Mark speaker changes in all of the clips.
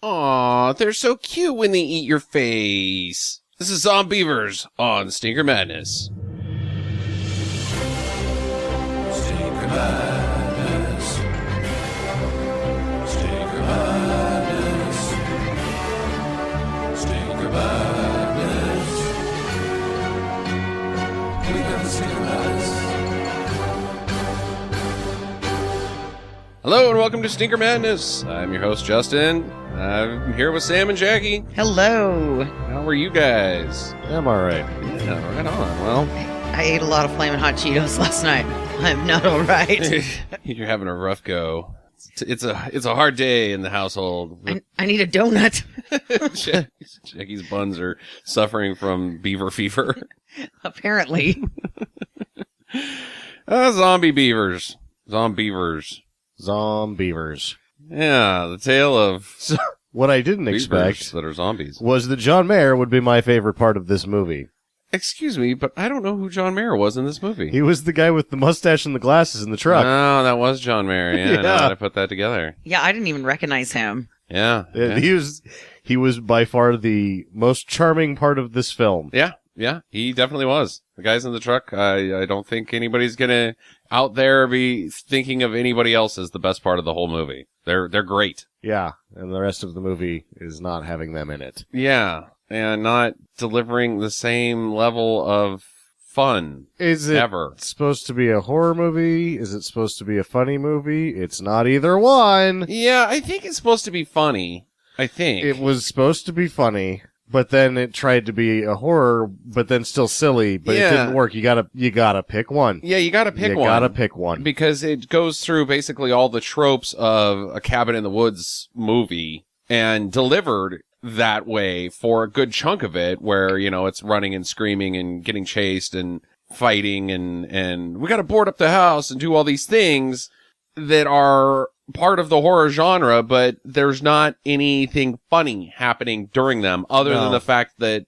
Speaker 1: Aw, they're so cute when they eat your face. This is Zombeavers on Stinker Madness.
Speaker 2: Stinker Madness. Stinker Madness. Stinker Madness. We got the Stinker Madness.
Speaker 1: Hello and welcome to Stinker Madness. I'm your host, Justin. I'm here with Sam and Jackie.
Speaker 3: Hello.
Speaker 1: How are you guys?
Speaker 4: I'm alright.
Speaker 1: Yeah, right on. Well,
Speaker 3: I ate a lot of Flamin' Hot Cheetos last night. I'm not alright.
Speaker 1: you're having a rough go. It's a hard day in the household.
Speaker 3: I need a donut.
Speaker 1: Jackie's buns are suffering from beaver fever.
Speaker 3: Apparently.
Speaker 1: Zombie beavers. Zombeavers.
Speaker 4: Zombeavers.
Speaker 1: Yeah, the tale of
Speaker 4: What I didn't
Speaker 1: beavers
Speaker 4: expect
Speaker 1: that are zombies.
Speaker 4: was that John Mayer would be my favorite part of this movie.
Speaker 1: Excuse me, but I don't know who John Mayer was in this movie.
Speaker 4: He was the guy with the mustache and the glasses in the truck.
Speaker 1: Oh, that was John Mayer. Yeah,
Speaker 4: Yeah.
Speaker 1: now that I put that together.
Speaker 3: Yeah, I didn't even recognize him.
Speaker 1: Yeah.
Speaker 4: He was by far the most charming part of this film.
Speaker 1: Yeah, he definitely was. The guys in the truck, I don't think anybody's gonna out there be thinking of anybody else as the best part of the whole movie. They're great.
Speaker 4: Yeah, and the rest of the movie is not having them in it.
Speaker 1: Yeah, and not delivering the same level of fun.
Speaker 4: Is it
Speaker 1: ever
Speaker 4: supposed to be a horror movie? Is it supposed to be a funny movie? It's not either one.
Speaker 1: Yeah, I think it's supposed to be funny. I think.
Speaker 4: It was supposed to be funny, but then it tried to be a horror, but then still silly, but
Speaker 1: Yeah.
Speaker 4: it didn't work. You gotta pick one.
Speaker 1: Yeah, you gotta pick one.
Speaker 4: You gotta pick one.
Speaker 1: Because it goes through basically all the tropes of a cabin in the woods movie and delivered that way for a good chunk of it, where, you know, it's running and screaming and getting chased and fighting and we gotta board up the house and do all these things that are part of the horror genre, but there's not anything funny happening during them other than the fact that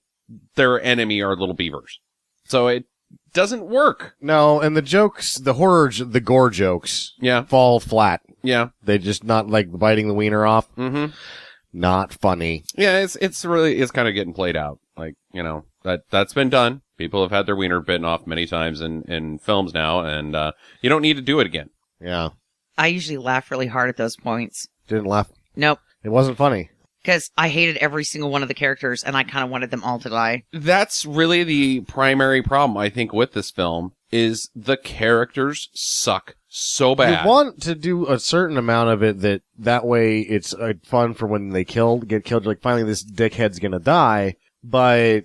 Speaker 1: their enemy are little beavers. So it doesn't work.
Speaker 4: No, and the jokes, the gore jokes,
Speaker 1: Yeah.
Speaker 4: fall flat.
Speaker 1: Yeah.
Speaker 4: They just not like biting the wiener off.
Speaker 1: Mm-hmm.
Speaker 4: Not funny.
Speaker 1: Yeah, it's really kind of getting played out. Like, you know, that's been done. People have had their wiener bitten off many times in films now, and you don't need to do it again.
Speaker 4: Yeah.
Speaker 3: I usually laugh really hard at those points.
Speaker 4: Didn't laugh.
Speaker 3: Nope.
Speaker 4: It wasn't funny.
Speaker 3: Because I hated every single one of the characters, and I kind of wanted them all to die.
Speaker 1: That's really the primary problem, I think, with this film, is the characters suck so bad.
Speaker 4: You want to do a certain amount of it that way it's fun for when they get killed. Like, finally this dickhead's gonna die, but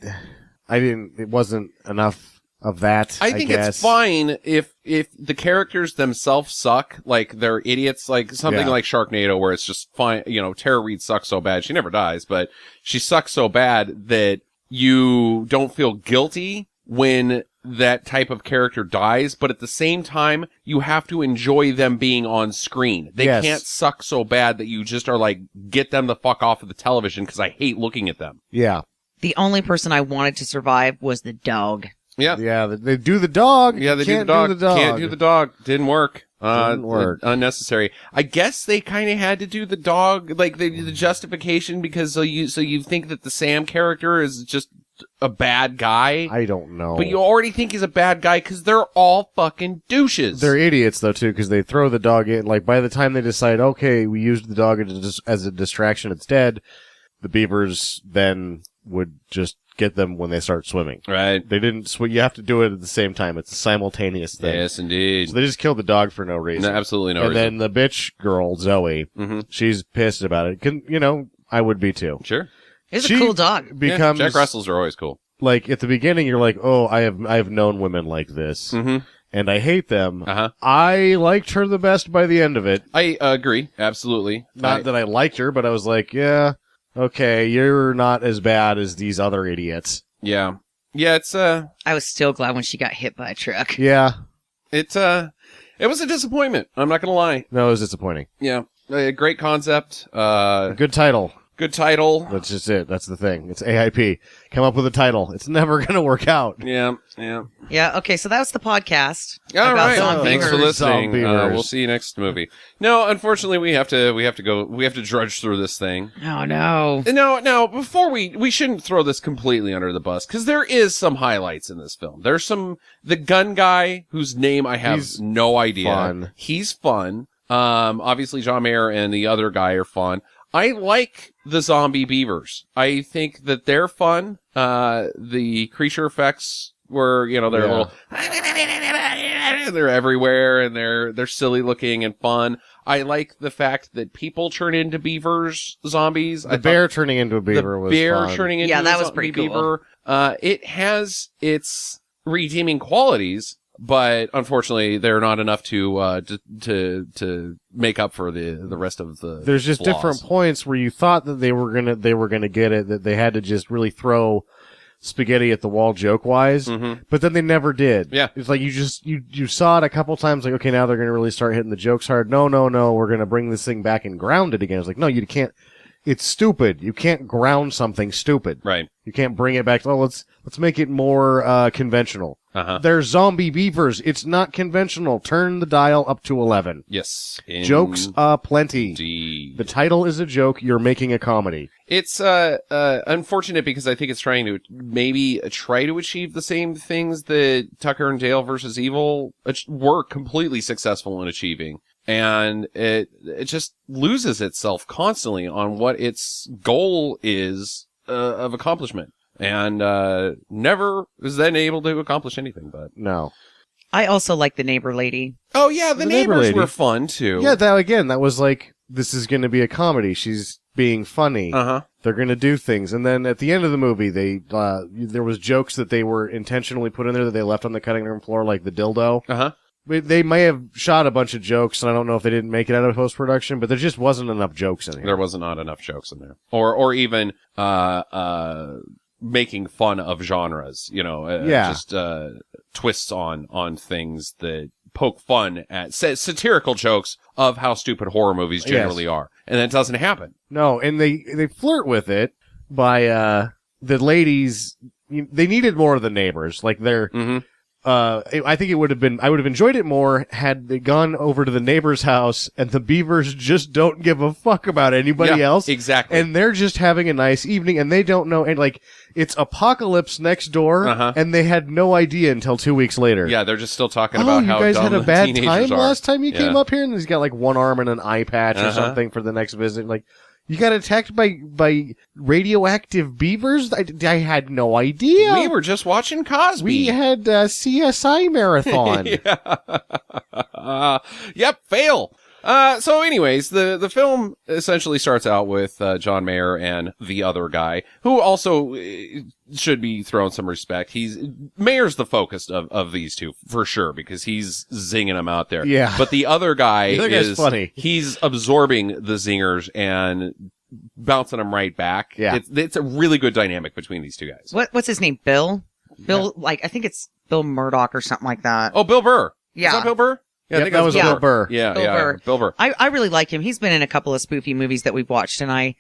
Speaker 4: it wasn't enough of that.
Speaker 1: I think
Speaker 4: guess.
Speaker 1: it's fine if the characters themselves suck, like they're idiots, like something like Sharknado, where it's just fine. You know, Tara Reid sucks so bad. She never dies, but she sucks so bad that you don't feel guilty when that type of character dies, but at the same time, you have to enjoy them being on screen. They can't suck so bad that you just are like, get them the fuck off of the television because I hate looking at them.
Speaker 4: Yeah.
Speaker 3: The only person I wanted to survive was the dog.
Speaker 1: Yeah.
Speaker 4: Yeah, they do the dog.
Speaker 1: Yeah, they
Speaker 4: Can't
Speaker 1: do the dog. Can't do the dog. Didn't work.
Speaker 4: Didn't work.
Speaker 1: Unnecessary. I guess they kind of had to do the dog, like the justification, because so you think that the Sam character is just a bad guy.
Speaker 4: I don't know.
Speaker 1: But you already think he's a bad guy because they're all fucking douches.
Speaker 4: They're idiots, though, too, because they throw the dog in. Like, by the time they decide, okay, we used the dog as a distraction, it's dead, the beavers then would just get them when they start swimming.
Speaker 1: Right.
Speaker 4: They didn't you have to do it at the same time. It's a simultaneous thing.
Speaker 1: Yes, indeed.
Speaker 4: So they just killed the dog for no reason.
Speaker 1: No, absolutely no
Speaker 4: and
Speaker 1: reason.
Speaker 4: then the bitch girl, Zoe, she's pissed about it. I would be too.
Speaker 1: Sure.
Speaker 3: It's a cool dog.
Speaker 4: Becomes,
Speaker 1: Jack Russells are always cool.
Speaker 4: like, at the beginning, you're like, oh, I've known women like this.
Speaker 1: Mm-hmm.
Speaker 4: And I hate them.
Speaker 1: Uh-huh.
Speaker 4: I liked her the best by the end of it.
Speaker 1: I agree. Absolutely.
Speaker 4: Not that I liked her, but I was like, yeah, okay, you're not as bad as these other idiots.
Speaker 1: Yeah. Yeah, it's,
Speaker 3: I was still glad when she got hit by a truck.
Speaker 4: Yeah.
Speaker 1: it was a disappointment. I'm not gonna lie.
Speaker 4: No, it was disappointing.
Speaker 1: Yeah. A great concept.
Speaker 4: Good title.
Speaker 1: Good title.
Speaker 4: That's just it. That's the thing. It's AIP. Come up with a title. It's never going to work out.
Speaker 1: Yeah.
Speaker 3: Yeah, okay, so that was the podcast.
Speaker 1: All
Speaker 3: about
Speaker 1: right.
Speaker 3: Zombeavers.
Speaker 1: Thanks for listening.
Speaker 4: Zombeavers.
Speaker 1: We'll see you next movie. No, unfortunately, we have to drudge through this thing.
Speaker 3: Oh, no.
Speaker 1: No, before we shouldn't throw this completely under the bus, because there is some highlights in this film. There's the gun guy, whose name I have no idea.
Speaker 4: Fun.
Speaker 1: He's fun. Obviously John Mayer and the other guy are fun. I like the zombie beavers. I think that they're fun. The creature effects were, they're a little, they're everywhere and they're silly looking and fun. I like the fact that people turn into beavers, zombies.
Speaker 4: The bear turning into a beaver was fun.
Speaker 1: Turning into
Speaker 3: that
Speaker 1: a
Speaker 3: was
Speaker 1: zombie
Speaker 3: pretty cool.
Speaker 1: beaver. It has its redeeming qualities, but unfortunately, they're not enough to make up for the rest of the.
Speaker 4: There's just
Speaker 1: flaws.
Speaker 4: different points where you thought that they were gonna get it, that they had to just really throw spaghetti at the wall joke wise, but then they never did.
Speaker 1: Yeah.
Speaker 4: It's like you saw it a couple times, like, okay, now they're gonna really start hitting the jokes hard. No, we're gonna bring this thing back and ground it again. It's like, no, you can't. It's stupid. You can't ground something stupid.
Speaker 1: Right.
Speaker 4: You can't bring it back. Oh, let's make it more conventional. They're zombie beavers. It's not conventional. Turn the dial up to 11.
Speaker 1: Yes.
Speaker 4: Jokes plenty.
Speaker 1: Indeed.
Speaker 4: The title is a joke. You're making a comedy.
Speaker 1: It's unfortunate because I think it's trying to maybe try to achieve the same things that Tucker and Dale versus Evil were completely successful in achieving. And it just loses itself constantly on what its goal is of accomplishment. And never is then able to accomplish anything. But
Speaker 4: No.
Speaker 3: I also like the neighbor lady.
Speaker 1: oh yeah, the
Speaker 4: neighbor
Speaker 1: neighbors
Speaker 4: lady.
Speaker 1: were fun too.
Speaker 4: Yeah, that was like, this is going to be a comedy. She's being funny. They're going to do things. And then at the end of the movie, there was jokes that they were intentionally put in there that they left on the cutting room floor, like the dildo. They may have shot a bunch of jokes, and I don't know if they didn't make it out of post-production, but there just wasn't enough jokes in here.
Speaker 1: There was not enough jokes in there, or even making fun of genres. Just twists on things that poke fun at satirical jokes of how stupid horror movies generally are, and that doesn't happen.
Speaker 4: No, and they flirt with it by the ladies. They needed more of the neighbors, like they're. I think I would have enjoyed it more had they gone over to the neighbor's house and the beavers just don't give a fuck about anybody else.
Speaker 1: Exactly.
Speaker 4: And they're just having a nice evening and they don't know, and like, it's apocalypse next door and they had no idea until 2 weeks later.
Speaker 1: Yeah, they're just still talking about how
Speaker 4: you guys
Speaker 1: dumb
Speaker 4: had a
Speaker 1: the
Speaker 4: bad
Speaker 1: teenagers
Speaker 4: time
Speaker 1: are.
Speaker 4: last time you came up here, and he's got like one arm and an eye patch or something for the next visit. Like, you got attacked by radioactive beavers? I had no idea.
Speaker 1: We were just watching Cosby.
Speaker 4: We had CSI marathon.
Speaker 1: Yep, fail. So anyways, the film essentially starts out with John Mayer and the other guy, who also should be thrown some respect. Mayer's the focus of these two, for sure, because he's zinging them out there.
Speaker 4: Yeah.
Speaker 1: But the other guy
Speaker 4: The other guy's funny.
Speaker 1: He's absorbing the zingers and bouncing them right back.
Speaker 4: Yeah.
Speaker 1: It's a really good dynamic between these two guys.
Speaker 3: What's his name? Bill? Bill, I think it's Bill Murdoch or something like that.
Speaker 1: Oh, Bill Burr.
Speaker 3: Yeah.
Speaker 1: Is that Bill Burr? Yeah,
Speaker 4: Yep,
Speaker 1: I think
Speaker 4: that was Bill Burr.
Speaker 1: Yeah,
Speaker 3: Bill Burr.
Speaker 1: Bill Burr.
Speaker 3: I really like him. He's been in a couple of spoofy movies that we've watched, and I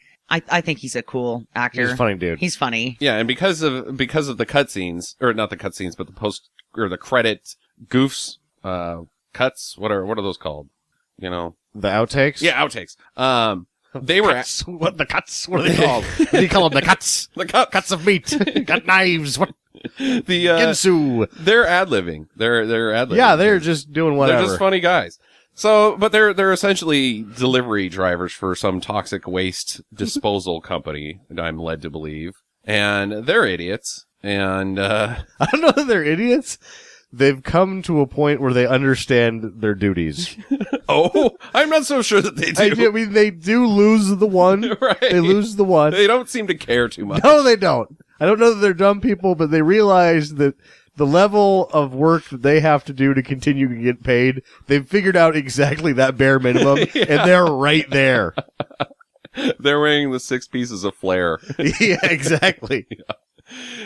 Speaker 3: think he's a cool actor.
Speaker 4: He's a funny dude.
Speaker 3: He's funny.
Speaker 1: Yeah, and because of the cutscenes, or not the cutscenes, but the post or the credit goofs, cuts. What are those called?
Speaker 4: The outtakes?
Speaker 1: Yeah, outtakes. They were
Speaker 4: Cuts. What the cuts? What are they called? What do you call them? The cuts.
Speaker 1: the cuts.
Speaker 4: Cuts of meat. Got knives. What?
Speaker 1: The
Speaker 4: Ginsu.
Speaker 1: they're ad-libbing. They're ad-libbing.
Speaker 4: Yeah, they're just doing whatever.
Speaker 1: They're just funny guys. So, but they're essentially delivery drivers for some toxic waste disposal company, I'm led to believe. And they're idiots. And
Speaker 4: I don't know that they're idiots. They've come to a point where they understand their duties.
Speaker 1: oh, I'm not so sure that they do.
Speaker 4: I mean, they do lose the one.
Speaker 1: Right.
Speaker 4: They lose the one.
Speaker 1: They don't seem to care too much.
Speaker 4: No, they don't. I don't know that they're dumb people, but they realize that the level of work that they have to do to continue to get paid, they've figured out exactly that bare minimum, and they're right there.
Speaker 1: They're wearing the 6 pieces of flair.
Speaker 4: Yeah, exactly.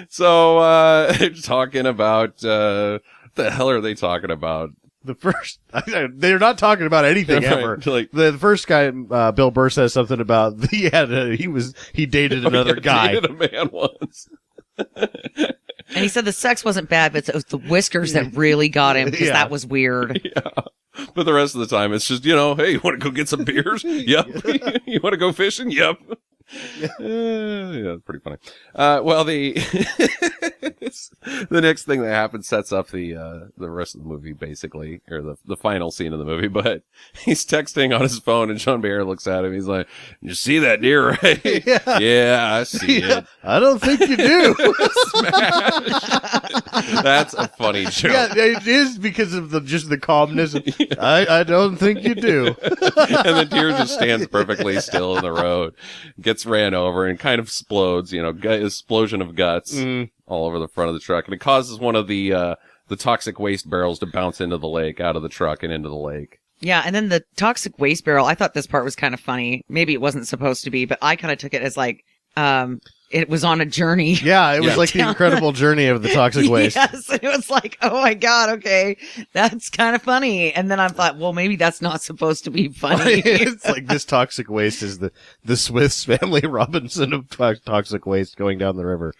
Speaker 1: So, talking about, the hell are they talking about?
Speaker 4: The first, they're not talking about anything
Speaker 1: Right,
Speaker 4: ever.
Speaker 1: like-
Speaker 4: the first guy, Bill Burr says something about he dated another guy.
Speaker 1: Dated a man once.
Speaker 3: And he said the sex wasn't bad, but it was the whiskers that really got him because
Speaker 4: Yeah.
Speaker 3: that was weird.
Speaker 1: Yeah. But the rest of the time, it's just, hey, you want to go get some beers? Yep. You want to go fishing? Yep. Yeah, it's pretty funny. Well, the the next thing that happens sets up the rest of the movie, basically, or the final scene of the movie. But he's texting on his phone, and Sean Bear looks at him. He's like, "You see that deer, right? Yeah, I see it.
Speaker 4: I don't think you do.
Speaker 1: That's a funny joke."
Speaker 4: Yeah, it is because of just the calmness. I don't think you do.
Speaker 1: And the deer just stands perfectly still in the road, gets ran over, and kind of explodes. Explosion of guts all over the front of the truck, and it causes one of the toxic waste barrels to bounce into the lake, out of the truck and into the lake.
Speaker 3: Yeah, and then the toxic waste barrel, I thought this part was kind of funny. Maybe it wasn't supposed to be, but I kind of took it as like, it was on a journey.
Speaker 4: Yeah, it was like the incredible journey of the toxic waste.
Speaker 3: Yes, it was like, oh my God, okay, that's kind of funny. And then I thought, well, maybe that's not supposed to be funny.
Speaker 4: It's like this toxic waste is the Smiths Family Robinson of toxic waste going down the river.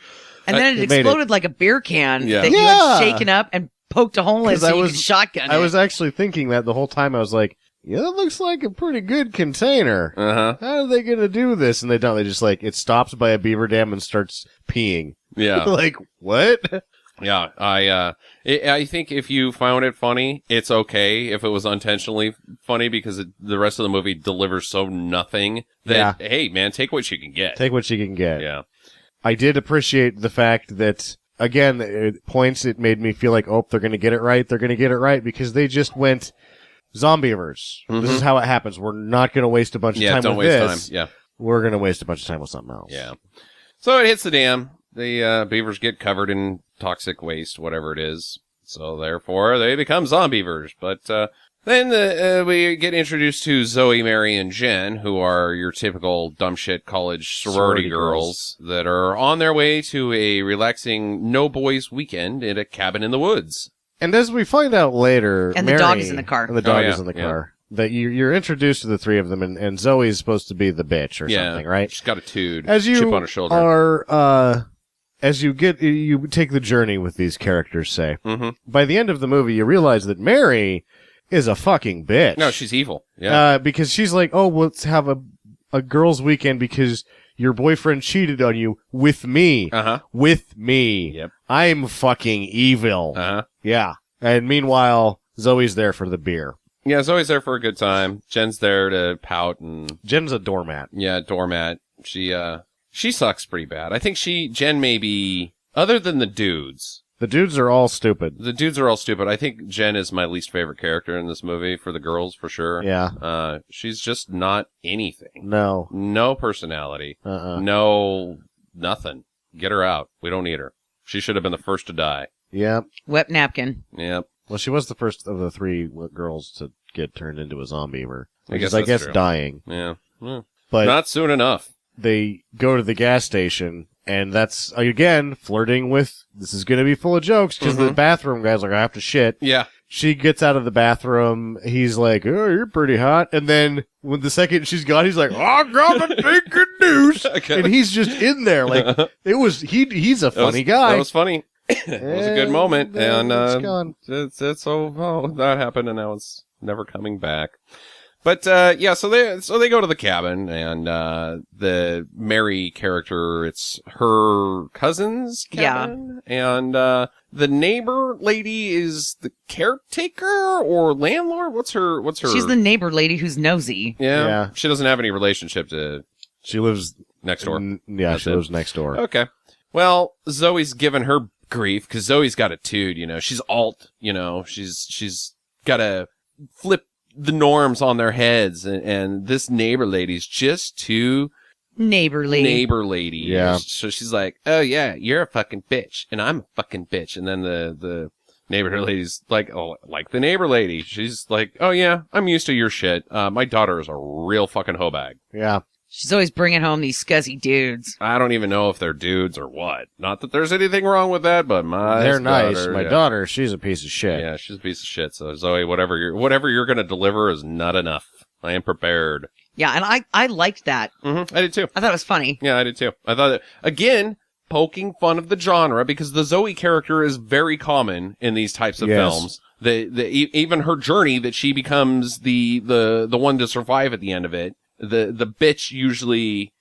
Speaker 3: And then it
Speaker 4: made
Speaker 3: exploded like a beer can
Speaker 1: Yeah.
Speaker 3: that you
Speaker 4: Yeah.
Speaker 3: had shaken up and poked a hole in
Speaker 4: 'Cause
Speaker 3: so
Speaker 4: I
Speaker 3: you
Speaker 4: was-
Speaker 3: could shotgun
Speaker 4: I
Speaker 3: it.
Speaker 4: was actually thinking that the whole time. I was like, yeah, that looks like a pretty good container.
Speaker 1: Uh-huh.
Speaker 4: How are they going to do this? And they don't. They just it stops by a beaver dam and starts peeing.
Speaker 1: Yeah.
Speaker 4: Like, what?
Speaker 1: Yeah. I think if you found it funny, it's okay if it was unintentionally funny, because the rest of the movie delivers so nothing that, hey, man, take what you can get.
Speaker 4: Take what you can get.
Speaker 1: Yeah.
Speaker 4: I did appreciate the fact that, again, at points it made me feel like, oh, they're going to get it right. They're going to get it right because they just went Zombeavers. This is how it happens. We're not going to waste a bunch of time
Speaker 1: don't
Speaker 4: with
Speaker 1: waste
Speaker 4: this.
Speaker 1: time. Yeah.
Speaker 4: We're going to waste a bunch of time with something else.
Speaker 1: Yeah. So it hits the dam. The beavers get covered in toxic waste, whatever it is. So therefore, they become Zombeavers. But then we get introduced to Zoe, Mary, and Jen, who are your typical dumb shit college sorority girls that are on their way to a relaxing no boys weekend in a cabin in the woods.
Speaker 4: And as we find out later,
Speaker 3: And the dog is in the car.
Speaker 4: And the dog
Speaker 1: Oh, yeah,
Speaker 4: is in the
Speaker 1: yeah.
Speaker 4: car. That you're introduced to the three of them, and Zoe's supposed to be the bitch or something, right?
Speaker 1: She's got a tude,
Speaker 4: As you
Speaker 1: chip on her shoulder.
Speaker 4: are, as you take the journey with these characters, say, by the end of the movie, you realize that Mary is a fucking bitch.
Speaker 1: No, she's evil. Yeah.
Speaker 4: Because she's like, oh, let's have a girls' weekend because your boyfriend cheated on you with me.
Speaker 1: Uh-huh.
Speaker 4: With me.
Speaker 1: Yep.
Speaker 4: I'm fucking evil.
Speaker 1: Uh-huh.
Speaker 4: Yeah. And meanwhile, Zoe's there for the beer.
Speaker 1: Yeah, Zoe's there for a good time. Jen's there to pout and,
Speaker 4: Jen's a doormat.
Speaker 1: yeah, doormat. She sucks pretty bad. I think Jen may be, other than the dudes
Speaker 4: are all stupid.
Speaker 1: are all stupid. I think Jen is my least favorite character in this movie for the girls, for sure.
Speaker 4: Yeah.
Speaker 1: She's just not anything.
Speaker 4: No.
Speaker 1: No personality.
Speaker 4: Uh-uh.
Speaker 1: No, nothing. Get her out. We don't need her. She should have been the first to die.
Speaker 4: Yep.
Speaker 3: Wet napkin.
Speaker 1: Yep.
Speaker 4: Well, she was the first of the three girls to get turned into a zombiever.
Speaker 1: I guess
Speaker 4: I
Speaker 1: that's
Speaker 4: guess
Speaker 1: true.
Speaker 4: dying.
Speaker 1: Yeah. Well,
Speaker 4: But
Speaker 1: not soon enough.
Speaker 4: they go to the gas station, and that's, again, flirting with, this is going to be full of jokes, because the bathroom guy's like, I have to shit.
Speaker 1: Yeah.
Speaker 4: She gets out of the bathroom. He's like, oh, you're pretty hot. And then when the second she's gone, he's like, oh, God, taking news.
Speaker 1: Okay.
Speaker 4: And he's just in there. Like, he's a funny guy.
Speaker 1: That was funny. It was a good moment.
Speaker 4: then
Speaker 1: And,
Speaker 4: it's gone.
Speaker 1: that happened, and now it's never coming back. But, yeah, so they go to the cabin, and, the Mary character, it's her cousin's cabin. Yeah. And, the neighbor lady is the caretaker or landlord? What's her?
Speaker 3: She's the neighbor lady who's nosy.
Speaker 1: Yeah.
Speaker 4: Yeah.
Speaker 1: She doesn't have any relationship to
Speaker 4: She lives
Speaker 1: next door.
Speaker 4: Yeah,
Speaker 1: That's
Speaker 4: she
Speaker 1: it.
Speaker 4: lives next door.
Speaker 1: Okay. Well, Zoe's given her grief because Zoe's got a tude, she's alt, she's got to flip the norms on their heads, and this neighbor lady's just too
Speaker 3: Neighborly.
Speaker 1: neighbor lady.
Speaker 4: Yeah.
Speaker 1: So she's like, oh yeah, you're a fucking bitch, and I'm a fucking bitch. And then the neighbor lady's like, oh, like the neighbor lady. She's like, oh yeah, I'm used to your shit. My daughter is a real fucking hoe bag.
Speaker 4: Yeah.
Speaker 3: She's always bringing home these scuzzy dudes.
Speaker 1: I don't even know if they're dudes or what. Not that there's anything wrong with that, but
Speaker 4: They're nice.
Speaker 1: daughter,
Speaker 4: My daughter, she's a piece of shit.
Speaker 1: Yeah, she's a piece of shit. So Zoe, whatever you're going to deliver is not enough. I am prepared.
Speaker 3: Yeah, and I liked that.
Speaker 1: Mm-hmm. I did too.
Speaker 3: I thought it was funny.
Speaker 1: Yeah, I did too. I thought that, again, poking fun of the genre, because the Zoe character is very common in these types of films. Even her journey that she becomes the one to survive at the end of it. The bitch usually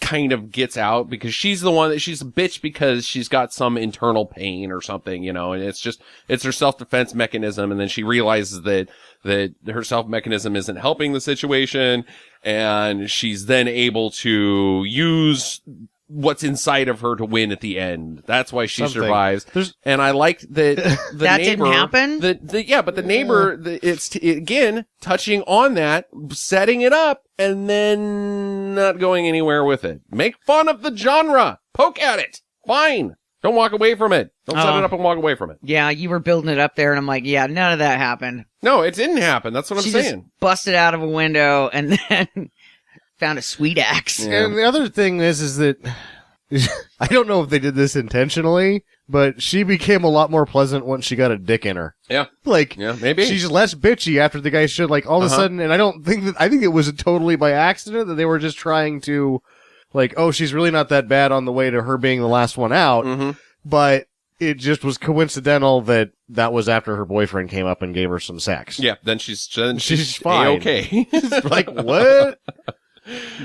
Speaker 1: kind of gets out because she's the one that she's a bitch because she's got some internal pain or something, you know, and it's her self-defense mechanism. And then she realizes that her self-mechanism isn't helping the situation. And she's then able to use what's inside of her to win at the end. That's why she survives. And I liked that the
Speaker 3: that
Speaker 1: neighbor,
Speaker 3: didn't happen.
Speaker 1: But the neighbor, it's again touching on that, setting it up, and then not going anywhere with it. Make fun of the genre. Poke at it. Fine. Don't walk away from it. Don't set it up and walk away from it.
Speaker 3: Yeah, you were building it up there, and I'm like, yeah, none of that happened.
Speaker 1: No, it didn't happen. That's what
Speaker 3: She
Speaker 1: I'm
Speaker 3: just
Speaker 1: saying.
Speaker 3: busted out of a window and then found a sweet axe.
Speaker 1: Yeah.
Speaker 4: And the other thing is that I don't know if they did this intentionally, but she became a lot more pleasant once she got a dick in her.
Speaker 1: Yeah.
Speaker 4: Like,
Speaker 1: Yeah, maybe.
Speaker 4: she's less bitchy after the guy should, like, all of a sudden, and I think it was totally by accident that they were just trying to, like, oh, she's really not that bad on the way to her being the last one out, but it just was coincidental that was after her boyfriend came up and gave her some sex.
Speaker 1: Yeah, then she's
Speaker 4: fine.
Speaker 1: okay.
Speaker 4: Like, what?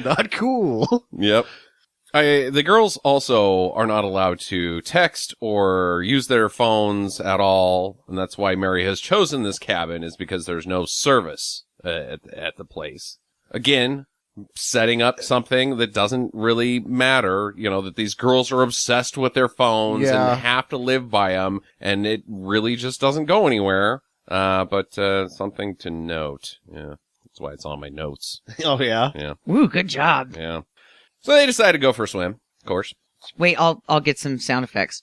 Speaker 4: Not cool.
Speaker 1: Yep. The girls also are not allowed to text or use their phones at all, and that's why Mary has chosen this cabin, is because there's no service at the place. Again, setting up something that doesn't really matter, you know, that these girls are obsessed with their phones and have to live by them, and it really just doesn't go anywhere. But something to note. Yeah, that's why it's on my notes.
Speaker 4: Oh, yeah?
Speaker 1: Yeah.
Speaker 3: Woo, good job.
Speaker 1: Yeah. So they decide to go for a swim, of course.
Speaker 3: Wait, I'll get some sound effects.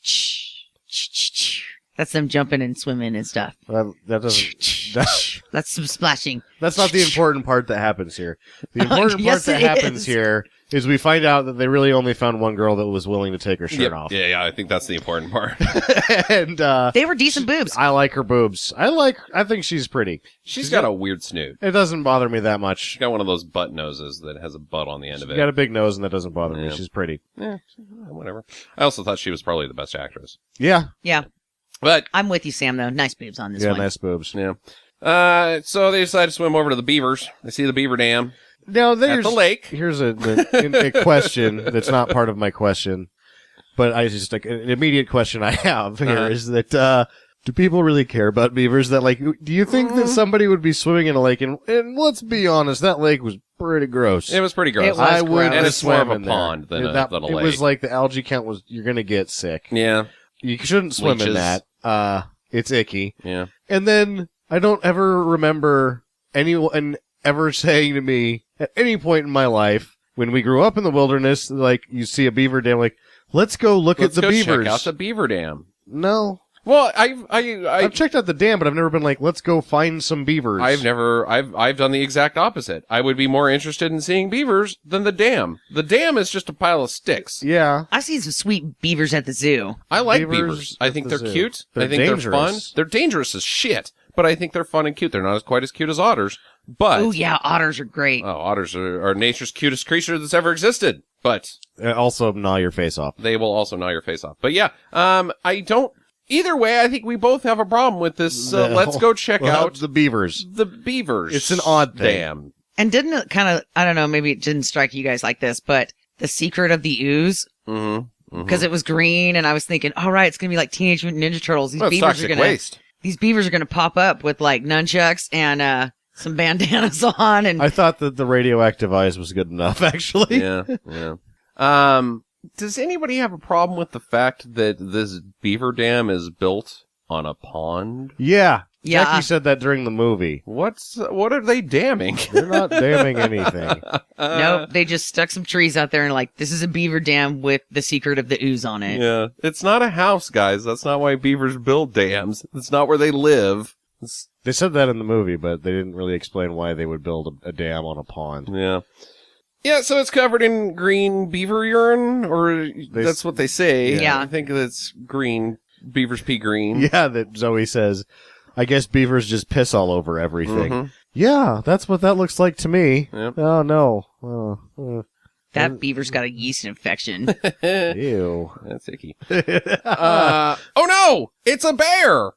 Speaker 3: That's them jumping and swimming and stuff.
Speaker 4: That doesn't...
Speaker 3: That's some splashing.
Speaker 4: That's not the important part that happens here. The important
Speaker 3: Yes,
Speaker 4: part that
Speaker 3: it
Speaker 4: happens
Speaker 3: is.
Speaker 4: here is we find out that they really only found one girl that was willing to take her shirt off.
Speaker 1: Yeah, I think that's the important part.
Speaker 4: And
Speaker 3: They were decent boobs.
Speaker 4: I like her boobs. I think she's pretty.
Speaker 1: She's got a weird snoot.
Speaker 4: It doesn't bother me that much.
Speaker 1: She's got one of those butt noses that has a butt on the end of
Speaker 4: She's
Speaker 1: it.
Speaker 4: got a big nose and that doesn't bother me.
Speaker 1: Yeah.
Speaker 4: She's pretty.
Speaker 1: Yeah, whatever. I also thought she was probably the best actress.
Speaker 4: Yeah.
Speaker 3: Yeah,
Speaker 1: But,
Speaker 3: I'm with you, Sam, though. Nice boobs on this
Speaker 4: Yeah,
Speaker 3: one.
Speaker 4: nice boobs.
Speaker 1: yeah. So they decide to swim over to the Beavers. They see the Beaver Dam
Speaker 4: Now,
Speaker 1: at
Speaker 4: there's
Speaker 1: the lake.
Speaker 4: Here's a question that's not part of my question, but I just like an immediate question I have here is that do people really care about beavers? That, like, do you think that somebody would be swimming in a lake and let's be honest, that lake was pretty gross.
Speaker 1: It was pretty gross.
Speaker 3: It was
Speaker 4: I would
Speaker 3: gross.
Speaker 1: And it's more of
Speaker 4: swim
Speaker 1: a
Speaker 4: in there.
Speaker 1: pond than a
Speaker 4: It
Speaker 1: lake.
Speaker 4: was like the algae count was you're gonna get sick.
Speaker 1: Yeah,
Speaker 4: You shouldn't swim in
Speaker 1: Leeches.
Speaker 4: that. It's icky.
Speaker 1: yeah.
Speaker 4: And then I don't ever remember anyone ever saying to me at any point in my life when we grew up in the wilderness, like you see a beaver dam, like let's go look
Speaker 1: Let's
Speaker 4: at the
Speaker 1: go
Speaker 4: beavers.
Speaker 1: check out the Beaver Dam.
Speaker 4: No,
Speaker 1: Well,
Speaker 4: I've checked out the dam, but I've never been like, let's go find some beavers.
Speaker 1: I've done the exact opposite. I would be more interested in seeing beavers than the dam. The dam is just a pile of sticks.
Speaker 4: Yeah.
Speaker 3: I've seen some sweet beavers at the zoo.
Speaker 1: I like
Speaker 4: Beavers
Speaker 1: beavers. I
Speaker 4: at
Speaker 1: think
Speaker 4: the
Speaker 1: they're
Speaker 4: zoo.
Speaker 1: cute.
Speaker 4: They're
Speaker 1: I think they're fun.
Speaker 4: dangerous.
Speaker 1: They're dangerous as shit, but I think they're fun and cute. They're not quite as cute as otters, but
Speaker 3: Oh, yeah, otters are great.
Speaker 1: otters are nature's cutest creature that's ever existed. But
Speaker 4: Also gnaw your face off.
Speaker 1: they will also gnaw your face off. But yeah, I don't. Either way, I think we both have a problem with this.
Speaker 4: No.
Speaker 1: Let's go check
Speaker 4: Well,
Speaker 1: out
Speaker 4: the beavers.
Speaker 1: the beavers.
Speaker 4: It's an odd thing.
Speaker 1: Dam.
Speaker 3: And didn't it kind of, I don't know, maybe it didn't strike you guys like this, but the secret of the ooze,
Speaker 1: Mm-hmm.
Speaker 3: because it was green, and I was thinking, all right, it's going to be like Teenage Mutant Ninja Turtles. These
Speaker 1: Well, it's
Speaker 3: beavers
Speaker 1: toxic
Speaker 3: are going to,
Speaker 1: waste.
Speaker 3: these beavers are going to pop up with like nunchucks and, some bandanas on, and
Speaker 4: I thought that the radioactive eyes was good enough, actually.
Speaker 1: Yeah, yeah. Does anybody have a problem with the fact that this beaver dam is built on a pond?
Speaker 4: Yeah.
Speaker 3: Yeah.
Speaker 4: Jackie said that during the movie.
Speaker 1: What are they damming?
Speaker 4: They're not damming anything.
Speaker 3: nope, they just stuck some trees out there and like, this is a beaver dam with the secret of the ooze on it.
Speaker 1: Yeah, it's not a house, guys. That's not why beavers build dams. It's not where they live.
Speaker 4: They said that in the movie, but they didn't really explain why they would build a dam on a pond.
Speaker 1: Yeah. Yeah, so it's covered in green beaver urine, or that's what they say.
Speaker 3: Yeah.
Speaker 1: I think that's green. Beavers pee green.
Speaker 4: Yeah, that Zoe says. I guess beavers just piss all over everything.
Speaker 1: Mhm.
Speaker 4: Yeah, that's what that looks like to me.
Speaker 1: Yep.
Speaker 4: Oh, no.
Speaker 3: That beaver's got a yeast infection.
Speaker 4: Ew.
Speaker 1: That's icky. Oh no! It's a bear!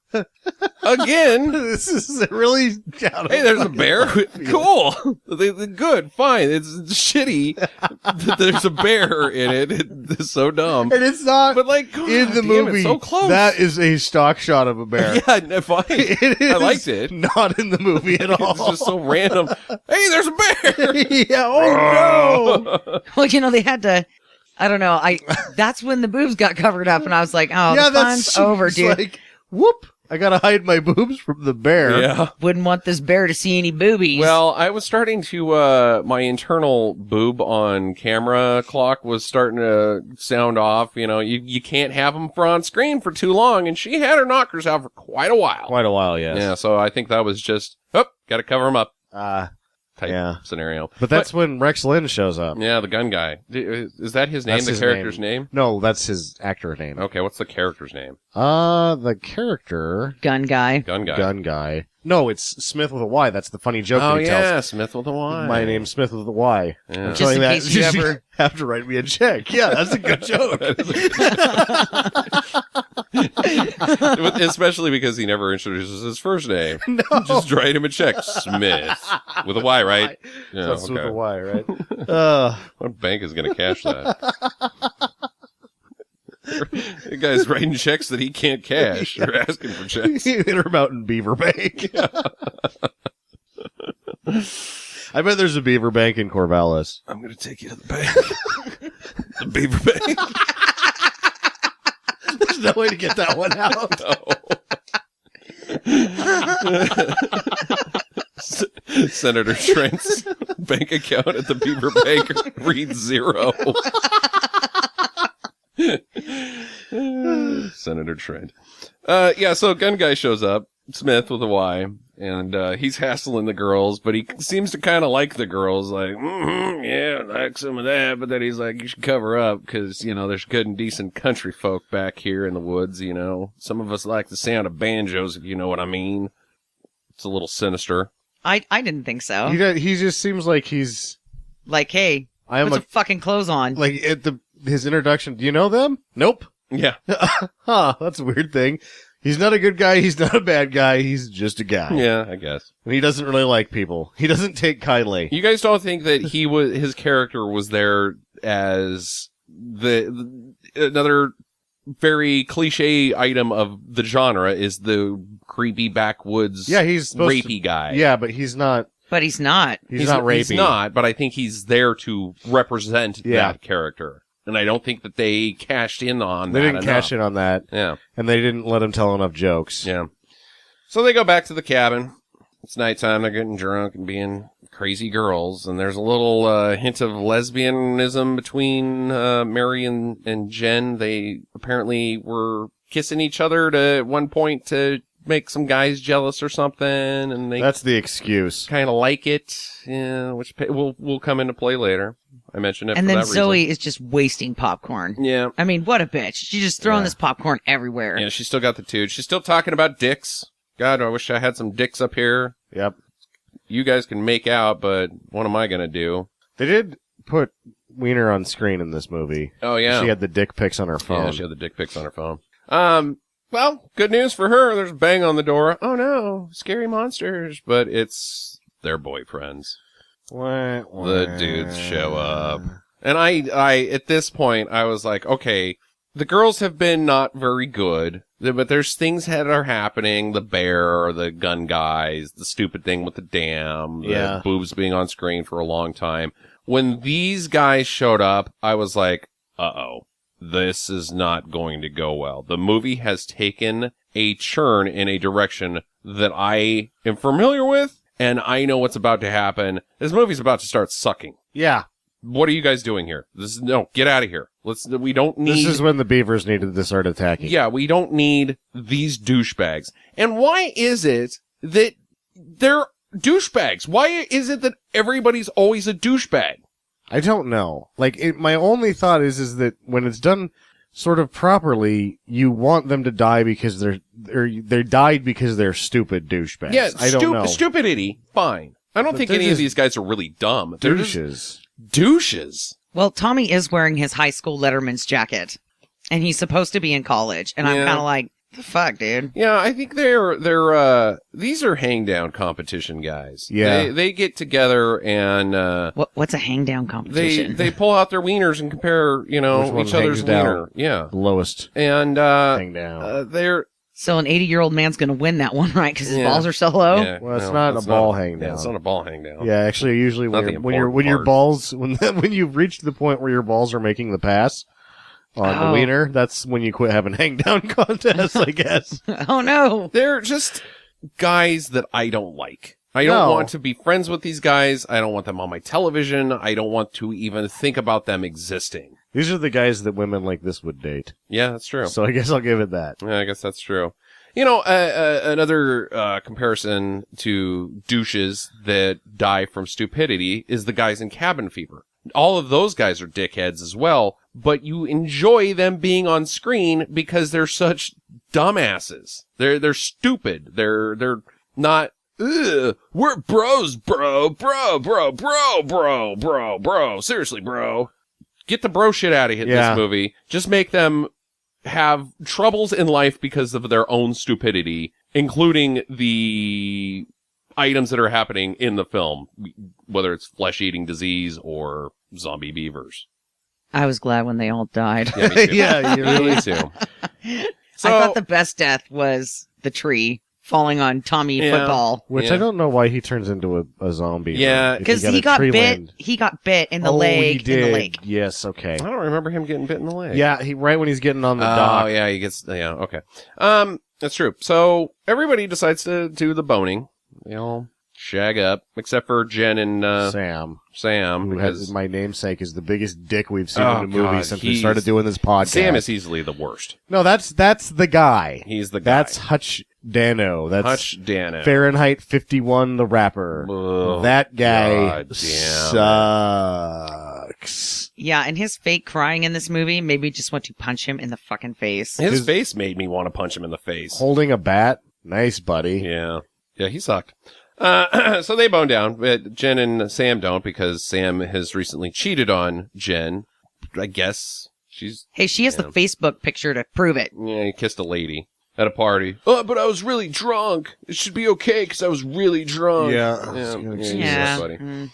Speaker 1: Again!
Speaker 4: This is really...
Speaker 1: Hey, there's a bear? Cool! Good, fine. It's shitty that there's a bear in it. It's so dumb.
Speaker 4: And it's not
Speaker 1: But like, God
Speaker 4: in the
Speaker 1: damn,
Speaker 4: movie.
Speaker 1: it's so close.
Speaker 4: That is a stock shot of a bear.
Speaker 1: Yeah, fine.
Speaker 4: It is
Speaker 1: I liked it.
Speaker 4: Not in the movie at all.
Speaker 1: It's just so random. Hey, there's a bear!
Speaker 4: Yeah, oh no!
Speaker 3: Well, they had to. I don't know. That's when the boobs got covered up, and I was like, "Oh,
Speaker 4: Yeah,
Speaker 3: the fun's over,
Speaker 4: it's
Speaker 3: dude.
Speaker 4: like, whoop! I gotta hide my boobs from the bear.
Speaker 1: Yeah.
Speaker 3: Wouldn't want this bear to see any boobies."
Speaker 1: Well, I was starting to, my internal boob on camera clock was starting to sound off. You can't have them for on screen for too long, and she had her knockers out for quite a while.
Speaker 4: Quite a while, yes.
Speaker 1: Yeah, so I think that was just, gotta cover them up type
Speaker 4: yeah.
Speaker 1: scenario.
Speaker 4: But that's when Rex Lynn shows up.
Speaker 1: Yeah, the gun guy. Is that his name,
Speaker 4: That's
Speaker 1: the
Speaker 4: his
Speaker 1: character's name?
Speaker 4: No, that's his actor name.
Speaker 1: Okay, what's the character's name?
Speaker 4: The character...
Speaker 3: gun guy.
Speaker 1: Gun guy.
Speaker 4: Gun guy. No, it's Smith with a Y. That's the funny joke
Speaker 1: Oh,
Speaker 4: that he
Speaker 1: yeah,
Speaker 4: tells.
Speaker 1: Smith with a Y.
Speaker 4: My name's Smith with a Y.
Speaker 1: Yeah.
Speaker 4: I'm
Speaker 1: Just
Speaker 4: telling
Speaker 3: in
Speaker 4: that
Speaker 3: case you ever-
Speaker 4: have to write me a check. Yeah, that's a good joke.
Speaker 1: Especially because he never introduces his first name.
Speaker 4: No.
Speaker 1: Just write him a check. Smith. With a Y, right? Yeah,
Speaker 4: That's with
Speaker 1: okay.
Speaker 4: a Y, right?
Speaker 1: What bank is going to cash that? The guy's writing checks that he can't cash. Or asking for checks.
Speaker 4: Intermountain Beaver Bank. I bet there's a Beaver Bank in Corvallis.
Speaker 1: I'm going to take you to the bank. The Beaver Bank.
Speaker 4: There's no way to get that one out.
Speaker 1: No. Senator Trent's bank account at the Beaver Bank reads 0. Senator Trent. Yeah, so gun guy shows up, Smith with a Y, and he's hassling the girls, but he seems to kind of like the girls, like, yeah, I like some of that, but then he's like, you should cover up, because, there's good and decent country folk back here in the woods, Some of us like the sound of banjos, if you know what I mean. It's a little sinister.
Speaker 3: I didn't think so.
Speaker 4: He just seems like he's...
Speaker 3: Like, hey,
Speaker 4: I
Speaker 3: put some fucking clothes on.
Speaker 4: Like, at his introduction, do you know them? Nope.
Speaker 1: Yeah.
Speaker 4: Huh, that's a weird thing. He's not a good guy, he's not a bad guy, he's just a guy.
Speaker 1: Yeah, I guess.
Speaker 4: And he doesn't really like people. He doesn't take kindly.
Speaker 1: You guys don't think that his character was there as another very cliche item of the genre is the creepy backwoods
Speaker 4: He's
Speaker 1: rapey guy.
Speaker 4: Yeah, but he's not.
Speaker 3: But he's not.
Speaker 4: He's not rapey.
Speaker 1: He's not, but I think he's there to represent that character. And I don't think that they cashed in on that.
Speaker 4: They didn't cash in on that.
Speaker 1: Yeah.
Speaker 4: And they didn't let him tell enough jokes.
Speaker 1: Yeah. So they go back to the cabin. It's nighttime. They're getting drunk and being crazy girls. And there's a little hint of lesbianism between Mary and Jen. They apparently were kissing each other at one point to make some guys jealous or something. And
Speaker 4: that's the excuse.
Speaker 1: Kind of like it. Yeah, which will come into play later. I mentioned it
Speaker 3: and
Speaker 1: for
Speaker 3: then
Speaker 1: that
Speaker 3: Zoe
Speaker 1: reason.
Speaker 3: is just wasting popcorn.
Speaker 1: Yeah.
Speaker 3: I mean, what a bitch. She's just throwing this popcorn everywhere.
Speaker 1: Yeah, she's still got the toot. She's still talking about dicks. God, I wish I had some dicks up here.
Speaker 4: Yep.
Speaker 1: You guys can make out, but what am I going to do?
Speaker 4: They did put Wiener on screen in this movie.
Speaker 1: Oh, yeah.
Speaker 4: She had the dick pics on her phone.
Speaker 1: Yeah, she had the dick pics on her phone. Well, good news for her. There's a bang on the door. Oh, no. Scary monsters. But it's their boyfriends. The dudes show up. And I at this point, I was like, okay, the girls have been not very good, but there's things that are happening. The bear, the gun guys, the stupid thing with the dam, the boobs being on screen for a long time. When these guys showed up, I was like, uh-oh, this is not going to go well. The movie has taken a churn in a direction that I am familiar with. And I know what's about to happen. This movie's about to start sucking.
Speaker 4: Yeah.
Speaker 1: What are you guys doing here? Get out of here. We don't need...
Speaker 4: This is when the beavers needed to start attacking.
Speaker 1: Yeah, we don't need these douchebags. And why is it that they're douchebags? Why is it that everybody's always a douchebag?
Speaker 4: I don't know. Like, my only thought is that when it's done sort of properly, you want them to die because they died because they're stupid douchebags.
Speaker 1: Yeah,
Speaker 4: I don't know.
Speaker 1: stupidity, fine. I don't
Speaker 4: But
Speaker 1: think
Speaker 4: they're
Speaker 1: any of
Speaker 4: just
Speaker 1: these guys are really dumb. They're just
Speaker 4: Douches.
Speaker 1: douches.
Speaker 3: Well, Tommy is wearing his high school letterman's jacket, and he's supposed to be in college, and I'm
Speaker 1: Yeah.
Speaker 3: kind of like, the fuck, dude?
Speaker 1: Yeah, I think these are hang down competition guys.
Speaker 4: Yeah.
Speaker 1: They get together and
Speaker 3: What's a hang down competition?
Speaker 1: they pull out their wieners and compare,
Speaker 4: Which one
Speaker 1: each other's
Speaker 4: hangs down?
Speaker 1: wiener. Yeah.
Speaker 4: The lowest.
Speaker 1: And
Speaker 4: Hang down.
Speaker 1: they're
Speaker 3: So an 80-year-old man's going to win that one, right? Because his
Speaker 1: Yeah.
Speaker 3: balls are so low?
Speaker 1: yeah,
Speaker 4: Well, it's
Speaker 1: no,
Speaker 4: not
Speaker 1: that's
Speaker 4: a ball
Speaker 1: not
Speaker 4: hang
Speaker 1: Yeah,
Speaker 4: down.
Speaker 1: it's not a ball hang down.
Speaker 4: Yeah, actually, usually
Speaker 1: Not the
Speaker 4: when your
Speaker 1: important
Speaker 4: balls when you've reached the point where your balls are making the pass on the
Speaker 3: Oh.
Speaker 4: wiener, that's when you quit having hang down contests, I guess.
Speaker 3: Oh, no.
Speaker 1: They're just guys that I don't like. I don't
Speaker 4: No.
Speaker 1: want to be friends with these guys. I don't want them on my television. I don't want to even think about them existing.
Speaker 4: These are the guys that women like this would date.
Speaker 1: Yeah, that's true.
Speaker 4: So I guess I'll give it that.
Speaker 1: Yeah, I guess that's true. Another comparison to douches that die from stupidity is the guys in Cabin Fever. All of those guys are dickheads as well, but you enjoy them being on screen because they're such dumbasses. They're stupid. They're not. Ugh, we're bros, bro. Seriously, bro. Get the bro shit out of here.
Speaker 4: Yeah.
Speaker 1: This movie. Just make them have troubles in life because of their own stupidity, including the items that are happening in the film, whether it's flesh-eating disease or zombie beavers.
Speaker 3: I was glad when they all died.
Speaker 1: Yeah, me too.
Speaker 4: Yeah, you really
Speaker 1: Me too.
Speaker 3: I
Speaker 1: So,
Speaker 3: thought the best death was the tree falling on Tommy
Speaker 1: Yeah.
Speaker 3: football.
Speaker 4: Which
Speaker 1: Yeah.
Speaker 4: I don't know why he turns into a zombie.
Speaker 1: Yeah,
Speaker 4: if
Speaker 3: Because
Speaker 4: got
Speaker 3: he
Speaker 4: a
Speaker 3: got
Speaker 4: tree
Speaker 3: bit.
Speaker 4: land.
Speaker 3: He got bit in the
Speaker 4: Oh,
Speaker 3: leg
Speaker 4: he did.
Speaker 3: in the lake.
Speaker 4: Yes, okay.
Speaker 1: I don't remember him getting bit in the leg.
Speaker 4: Yeah, right when he's getting on the
Speaker 1: Oh,
Speaker 4: dock.
Speaker 1: yeah, he gets, yeah, okay. That's true. So, everybody decides to do the boning. They all shag up, except for Jen and, Sam,
Speaker 4: Who
Speaker 1: because
Speaker 4: has my namesake is the biggest dick we've seen
Speaker 1: Oh,
Speaker 4: in a movie
Speaker 1: God,
Speaker 4: since we
Speaker 1: he's-
Speaker 4: started doing this podcast.
Speaker 1: Sam is easily the worst.
Speaker 4: No, that's the guy.
Speaker 1: He's the guy.
Speaker 4: That's Hutch Dano. That's
Speaker 1: Hutch Dano.
Speaker 4: Fahrenheit 51, the rapper.
Speaker 1: Oh,
Speaker 4: that guy
Speaker 1: God damn
Speaker 4: sucks.
Speaker 3: Yeah, and his fake crying in this movie made me just want to punch him in the fucking face.
Speaker 1: His face made me want to punch him in the face.
Speaker 4: Holding a bat. Nice, buddy.
Speaker 1: Yeah. Yeah, he sucked. So they bone down, but Jen and Sam don't because Sam has recently cheated on Jen. I guess she's,
Speaker 3: Hey, she has the Facebook picture to prove it.
Speaker 1: yeah, he kissed a lady at a party. Oh, but I was really drunk. It should be okay because I was really drunk.
Speaker 4: Yeah.
Speaker 1: Yeah,
Speaker 4: Yeah.
Speaker 3: Yeah.
Speaker 1: buddy.
Speaker 3: Mm.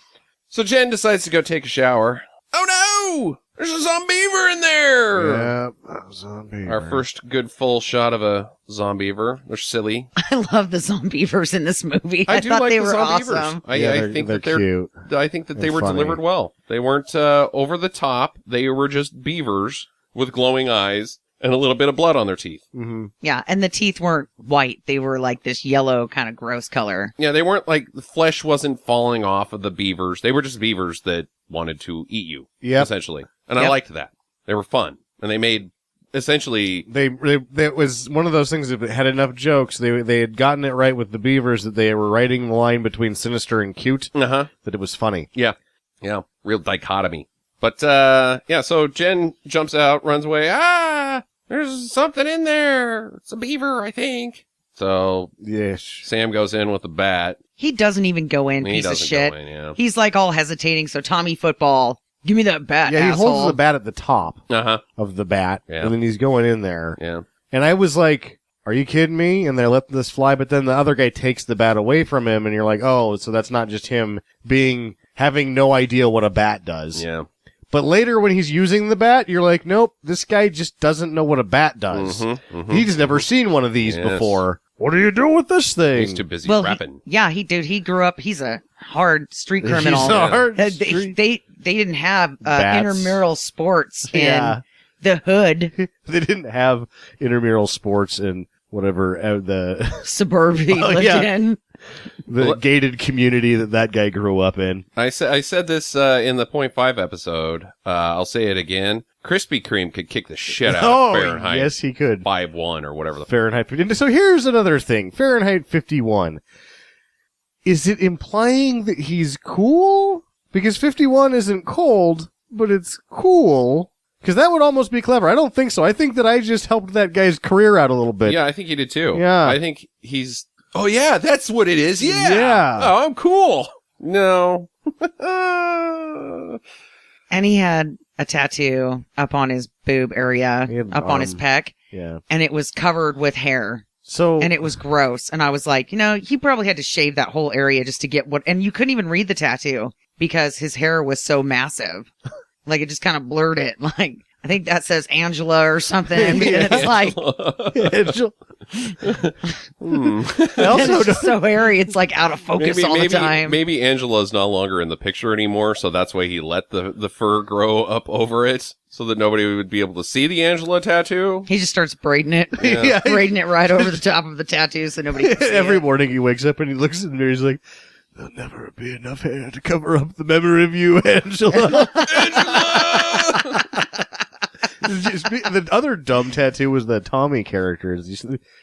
Speaker 1: So Jen decides to go take a shower. Oh no! There's a Zombeaver in there!
Speaker 4: Yeah. Zombie.
Speaker 1: Our first good full shot of a Zombeaver. They're silly.
Speaker 3: I love the Zombeavers in this movie.
Speaker 1: I do
Speaker 3: thought
Speaker 1: like
Speaker 3: they
Speaker 1: the
Speaker 3: were
Speaker 1: Zombeavers.
Speaker 3: awesome.
Speaker 1: I think that they're
Speaker 4: cute.
Speaker 1: I think that they
Speaker 4: They're
Speaker 1: were
Speaker 4: funny.
Speaker 1: delivered well. They weren't over the top. They were just beavers with glowing eyes and a little bit of blood on their teeth.
Speaker 4: Mm-hmm.
Speaker 3: Yeah, and the teeth weren't white. They were like this yellow kind of gross color.
Speaker 1: Yeah, they weren't like the flesh wasn't falling off of the beavers. They were just beavers that wanted to eat you,
Speaker 4: Yep.
Speaker 1: essentially. And I
Speaker 3: Yep.
Speaker 1: liked that. They were fun. And they made essentially
Speaker 4: It was one of those things that had enough jokes. They had gotten it right with the beavers that they were writing the line between sinister and cute that it was funny.
Speaker 1: Yeah. Yeah. Real dichotomy. But, yeah, so Jen jumps out, runs away. Ah! There's something in there. It's a beaver, I think. So
Speaker 4: Yes.
Speaker 1: Sam goes in with the bat.
Speaker 3: He doesn't even go in,
Speaker 1: He
Speaker 3: piece of
Speaker 1: doesn't
Speaker 3: shit.
Speaker 1: go in, yeah.
Speaker 3: He's like all hesitating. So Tommy football, give me that bat,
Speaker 4: Yeah, he
Speaker 3: asshole.
Speaker 4: holds the bat at the top
Speaker 1: Uh-huh.
Speaker 4: of the bat,
Speaker 1: Yeah.
Speaker 4: and then he's going in there.
Speaker 1: Yeah.
Speaker 4: And I was like, are you kidding me? And they're letting this fly, but then the other guy takes the bat away from him, and you're like, oh, so that's not just him having no idea what a bat does.
Speaker 1: Yeah.
Speaker 4: But later when he's using the bat, you're like, nope, this guy just doesn't know what a bat does.
Speaker 1: Mm-hmm.
Speaker 4: He's never seen one of these
Speaker 1: Yes.
Speaker 4: before. What do you do with this thing?
Speaker 1: He's too busy
Speaker 3: Well,
Speaker 1: rapping.
Speaker 3: he grew up. He's a hard street
Speaker 4: He's
Speaker 3: criminal.
Speaker 4: a hard
Speaker 3: They
Speaker 4: street-
Speaker 3: they didn't have
Speaker 4: Bats.
Speaker 3: intramural sports in
Speaker 4: Yeah.
Speaker 3: the hood,
Speaker 4: They didn't have intramural sports and whatever the
Speaker 3: suburban
Speaker 4: Oh,
Speaker 3: lived
Speaker 4: yeah.
Speaker 3: in.
Speaker 4: the gated community that guy grew up in.
Speaker 1: I said this in the .5 episode. I'll say it again. Krispy Kreme could kick the shit out of Fahrenheit
Speaker 4: yes, he could.
Speaker 1: 5-1 or whatever the
Speaker 4: Fahrenheit 50. So here's another thing. Fahrenheit 51. Is it implying that he's cool? Because 51 isn't cold, but it's cool. Because that would almost be clever. I don't think so. I think that I just helped that guy's career out a little bit.
Speaker 1: Yeah, I think he did too.
Speaker 4: Yeah.
Speaker 1: I think he's. Oh yeah, that's what it is. Yeah.
Speaker 4: Yeah.
Speaker 1: Oh, I'm cool. No.
Speaker 3: And he had a tattoo up on his boob area,
Speaker 4: He had an
Speaker 3: up on his
Speaker 4: arm.
Speaker 3: pec,
Speaker 4: Yeah.
Speaker 3: and it was covered with hair.
Speaker 4: So
Speaker 3: And it was gross. And I was like, he probably had to shave that whole area just to get and you couldn't even read the tattoo because his hair was so massive. Like it just kind of blurred it. Like, I think that says Angela or something. And it's like,
Speaker 4: Angel-
Speaker 1: Hmm.
Speaker 4: I also
Speaker 3: it's just so hairy. It's like out of focus all the time.
Speaker 1: Maybe Angela's no longer in the picture anymore, so that's why he let the fur grow up over it, so that nobody would be able to see the Angela tattoo.
Speaker 3: He just starts braiding it.
Speaker 4: Yeah.
Speaker 3: Braiding it right over the top of the tattoo so nobody can see
Speaker 4: Every
Speaker 3: it.
Speaker 4: morning he wakes up and he looks in the mirror. He's like, "There'll never be enough hair to cover up the memory of you, Angela." The other dumb tattoo was the Tommy character.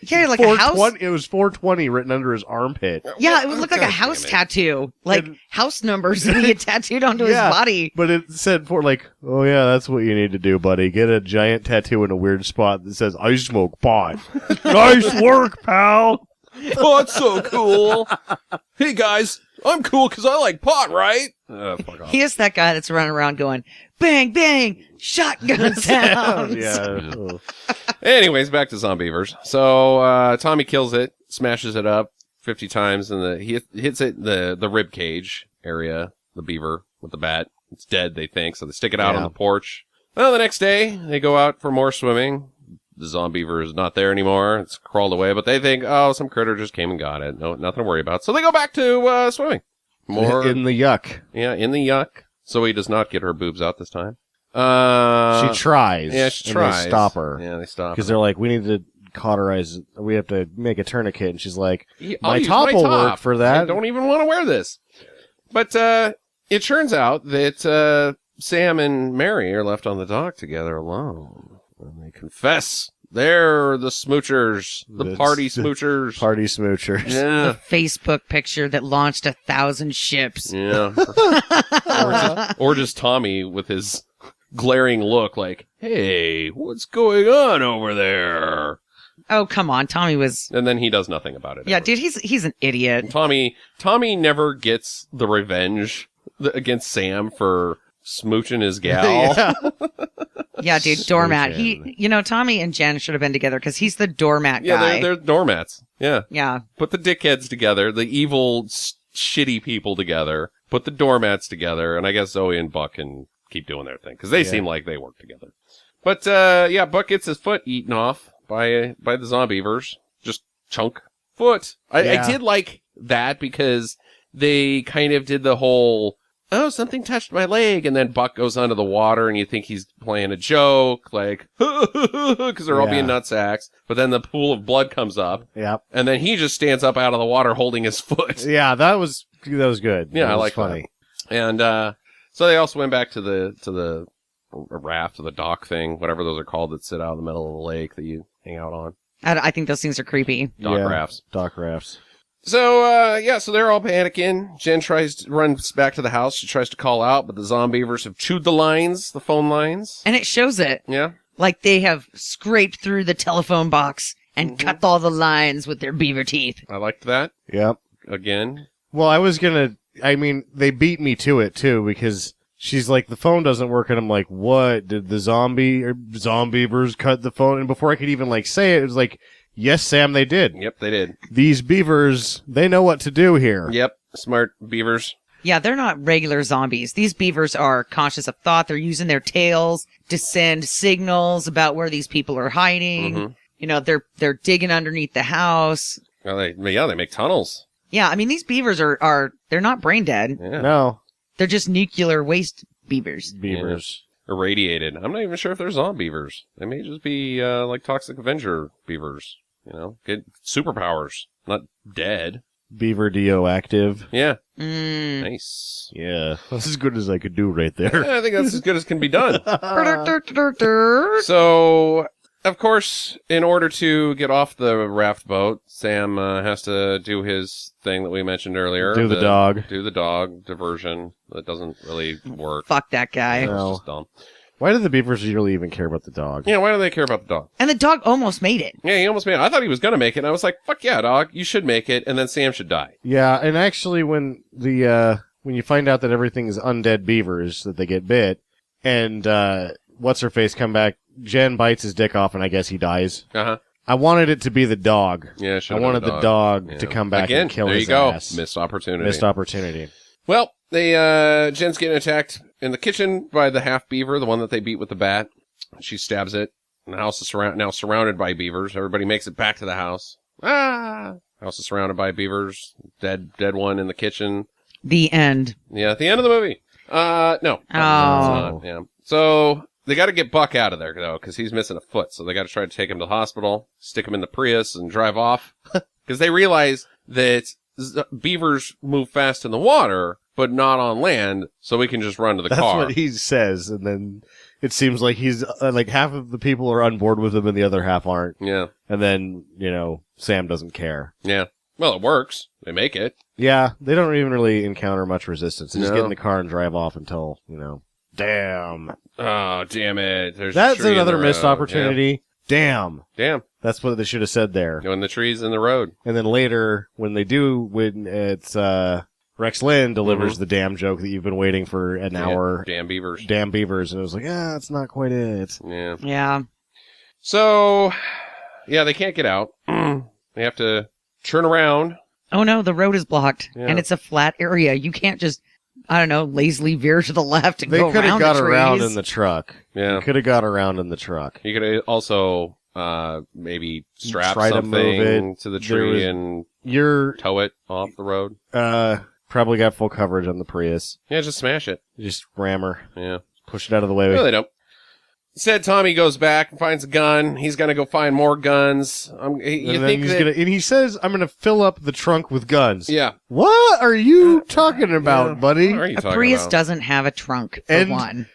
Speaker 3: Yeah, like a house.
Speaker 4: 420 It was 420 written under his armpit.
Speaker 3: Yeah, it would look like a
Speaker 1: God
Speaker 3: house
Speaker 1: damn it.
Speaker 3: tattoo. Like
Speaker 4: And-
Speaker 3: house numbers that he had tattooed onto his body.
Speaker 4: But it said oh yeah, that's what you need to do, buddy. Get a giant tattoo in a weird spot that says, "I smoke pot." Nice work, pal.
Speaker 1: Oh, that's so cool. Hey guys, I'm cool because I like pot, right? Fuck off.
Speaker 3: He is that guy that's running around going, bang, bang, shotgun sounds.
Speaker 4: Yeah. Oh.
Speaker 1: Anyways, back to Zombeavers. So Tommy kills it, smashes it up 50 times, and he hits it in the rib cage area, the beaver with the bat. It's dead, they think, so they stick it out on
Speaker 4: Yeah.
Speaker 1: the porch. Well, the next day, they go out for more swimming. The Zombeaver is not there anymore. It's crawled away, but they think, oh, some critter just came and got it. No, nothing to worry about. So they go back to swimming. More
Speaker 4: In the yuck.
Speaker 1: Yeah, in the yuck. Zoe does not get her boobs out this time.
Speaker 4: She tries.
Speaker 1: Yeah, she
Speaker 4: and
Speaker 1: tries.
Speaker 4: they stop her.
Speaker 1: Yeah, they stop
Speaker 4: Because
Speaker 1: her.
Speaker 4: they're like, we need to cauterize. We have to make a tourniquet. And she's like,
Speaker 1: I'll
Speaker 4: my
Speaker 1: use
Speaker 4: top will
Speaker 1: top.
Speaker 4: work for that.
Speaker 1: I don't even want to wear this. But it turns out that Sam and Mary are left on the dock together alone. And they confess they're the smoochers, the
Speaker 4: That's
Speaker 1: party smoochers.
Speaker 4: Party smoochers.
Speaker 1: Yeah.
Speaker 3: The Facebook picture that launched 1,000 ships.
Speaker 1: Yeah. or just Tommy with his glaring look like, hey, what's going on over there?
Speaker 3: Oh, come on. Tommy was...
Speaker 1: And then he does nothing about it.
Speaker 3: Yeah,
Speaker 1: ever.
Speaker 3: dude, he's an idiot.
Speaker 1: Tommy never gets the revenge against Sam for smooching his gal.
Speaker 4: Yeah.
Speaker 3: Yeah, dude, doormat.
Speaker 4: Smooching.
Speaker 3: Tommy and Jen should have been together because he's the doormat
Speaker 1: Yeah,
Speaker 3: guy.
Speaker 1: they're doormats. Yeah.
Speaker 3: Yeah.
Speaker 1: Put the dickheads together, the evil, shitty people together. Put the doormats together, and I guess Zoe and Buck can keep doing their thing because they seem like they work together. But yeah, Buck gets his foot eaten off by the Zombeavers. Just chunk foot. I did like that because they kind of did the whole, oh, something touched my leg, and then Buck goes under the water, and you think he's playing a joke, like, because they're all being nutsacks. But then the pool of blood comes up,
Speaker 4: Yep.
Speaker 1: and then he just stands up out of the water holding his foot.
Speaker 4: Yeah, that was good.
Speaker 1: Yeah,
Speaker 4: That
Speaker 1: I
Speaker 4: was
Speaker 1: like
Speaker 4: funny.
Speaker 1: that. And so they all swim back to the raft or the dock thing, whatever those are called that sit out in the middle of the lake that you hang out on.
Speaker 3: I think those things are creepy.
Speaker 1: Dock
Speaker 4: Yeah,
Speaker 1: rafts.
Speaker 4: Dock rafts.
Speaker 1: So, so they're all panicking. Jen runs back to the house. She tries to call out, but the Zombeavers have chewed the phone lines.
Speaker 3: And it shows it.
Speaker 1: Yeah.
Speaker 3: Like they have scraped through the telephone box and cut all the lines with their beaver teeth.
Speaker 1: I liked that.
Speaker 4: Yep.
Speaker 1: Again.
Speaker 4: Well, they beat me to it too because she's like, the phone doesn't work, and I'm like, what? Did the Zombeavers cut the phone? And before I could even say it, it was like, yes, Sam, they did.
Speaker 1: Yep, they did.
Speaker 4: These beavers, they know what to do here.
Speaker 1: Yep. Smart beavers.
Speaker 3: Yeah, they're not regular zombies. These beavers are conscious of thought. They're using their tails to send signals about where these people are hiding.
Speaker 1: Mhm.
Speaker 3: You know, they're digging underneath the house.
Speaker 1: Well, they make tunnels.
Speaker 3: Yeah, I mean, these beavers are they're not brain dead.
Speaker 1: Yeah.
Speaker 4: No.
Speaker 3: They're just nuclear waste beavers.
Speaker 4: Beavers.
Speaker 1: Irradiated. I'm not even sure if they're Zombeavers. They may just be like Toxic Avenger beavers. Get superpowers, not dead.
Speaker 4: Beaver radioactive.
Speaker 1: Yeah.
Speaker 3: Mm.
Speaker 1: Nice.
Speaker 4: Yeah. That's as good as I could do right there.
Speaker 1: Yeah, I think that's as good as can be done.
Speaker 3: Dur-dur-dur-dur-dur.
Speaker 1: So, of course, in order to get off the raft boat, Sam has to do his thing that we mentioned earlier.
Speaker 4: Do the dog.
Speaker 1: Do the dog diversion. That doesn't really work.
Speaker 3: Fuck that guy.
Speaker 1: It's
Speaker 4: No.
Speaker 1: just dumb.
Speaker 4: Why do the beavers really even care about the dog?
Speaker 1: Yeah, why do they care about the dog?
Speaker 3: And the dog almost made it.
Speaker 1: Yeah, he almost made it. I thought he was going to make it, and I was like, fuck yeah, dog. You should make it, and then Sam should die.
Speaker 4: Yeah, and actually when you find out that everything's undead beavers, that they get bit, and what's-her-face come back, Jen bites his dick off, and I guess he dies.
Speaker 1: Uh-huh.
Speaker 4: I wanted it to be the dog.
Speaker 1: Yeah,
Speaker 4: I wanted the dog to come back
Speaker 1: Again,
Speaker 4: and kill
Speaker 1: there
Speaker 4: his
Speaker 1: you go.
Speaker 4: ass.
Speaker 1: Missed opportunity.
Speaker 4: Missed opportunity.
Speaker 1: Well, Jen's getting attacked in the kitchen by the half beaver, the one that they beat with the bat. She stabs it, and the house is now surrounded by beavers. Everybody makes it back to the house. House is surrounded by beavers. Dead one in the kitchen.
Speaker 3: The end.
Speaker 1: Yeah, at the end of the movie. No.
Speaker 3: Oh.
Speaker 1: It's not, yeah. So they got to get Buck out of there though, because he's missing a foot. So they got to try to take him to the hospital, stick him in the Prius, and drive off. Because they realize that beavers move fast in the water, but not on land. So we can just run to the
Speaker 4: That's
Speaker 1: car.
Speaker 4: what he says, and then it seems like he's like half of the people are on board with him, and the other half aren't.
Speaker 1: Yeah.
Speaker 4: And then Sam doesn't care.
Speaker 1: Yeah. Well, it works. They make it.
Speaker 4: Yeah, they don't even really encounter much resistance. They just
Speaker 1: No.
Speaker 4: get in the car and drive off until damn.
Speaker 1: Oh, damn it. There's a
Speaker 4: That's
Speaker 1: tree in
Speaker 4: another
Speaker 1: the
Speaker 4: missed
Speaker 1: road.
Speaker 4: opportunity. Damn.
Speaker 1: Yeah. Damn.
Speaker 4: That's what they should have said there.
Speaker 1: When the tree's in the road.
Speaker 4: And then later, when it's Rex Lynn delivers the damn joke that you've been waiting for an hour.
Speaker 1: Damn beavers.
Speaker 4: Damn beavers. And it was like, that's not quite it.
Speaker 1: Yeah.
Speaker 3: Yeah.
Speaker 1: So, yeah, they can't get out. They have to turn around.
Speaker 3: Oh no, the road is blocked,
Speaker 1: Yeah.
Speaker 3: and it's a flat area. You can't just, I don't know, lazily veer to the left and
Speaker 4: They
Speaker 3: go
Speaker 4: could have
Speaker 3: around
Speaker 4: got
Speaker 3: the trees.
Speaker 4: around in the truck.
Speaker 1: Yeah.
Speaker 4: They could have got around in the truck.
Speaker 1: You could also maybe strap
Speaker 4: Try to
Speaker 1: something
Speaker 4: move it.
Speaker 1: to the
Speaker 4: There
Speaker 1: tree
Speaker 4: was-
Speaker 1: and
Speaker 4: You're
Speaker 1: tow it off the road.
Speaker 4: probably got full coverage on the Prius.
Speaker 1: Yeah, just smash it.
Speaker 4: Just ram her.
Speaker 1: Yeah.
Speaker 4: Push it out of the way.
Speaker 1: No, they don't. Instead, Tommy goes back and finds a gun. He's going to go find more guns.
Speaker 4: And he says, I'm gonna fill up the trunk with guns.
Speaker 1: Yeah.
Speaker 4: What are you talking about,
Speaker 1: Yeah.
Speaker 4: buddy?
Speaker 1: What are you
Speaker 3: A
Speaker 1: talking
Speaker 3: Prius
Speaker 1: about?
Speaker 3: doesn't have a trunk, for
Speaker 4: And-
Speaker 3: one.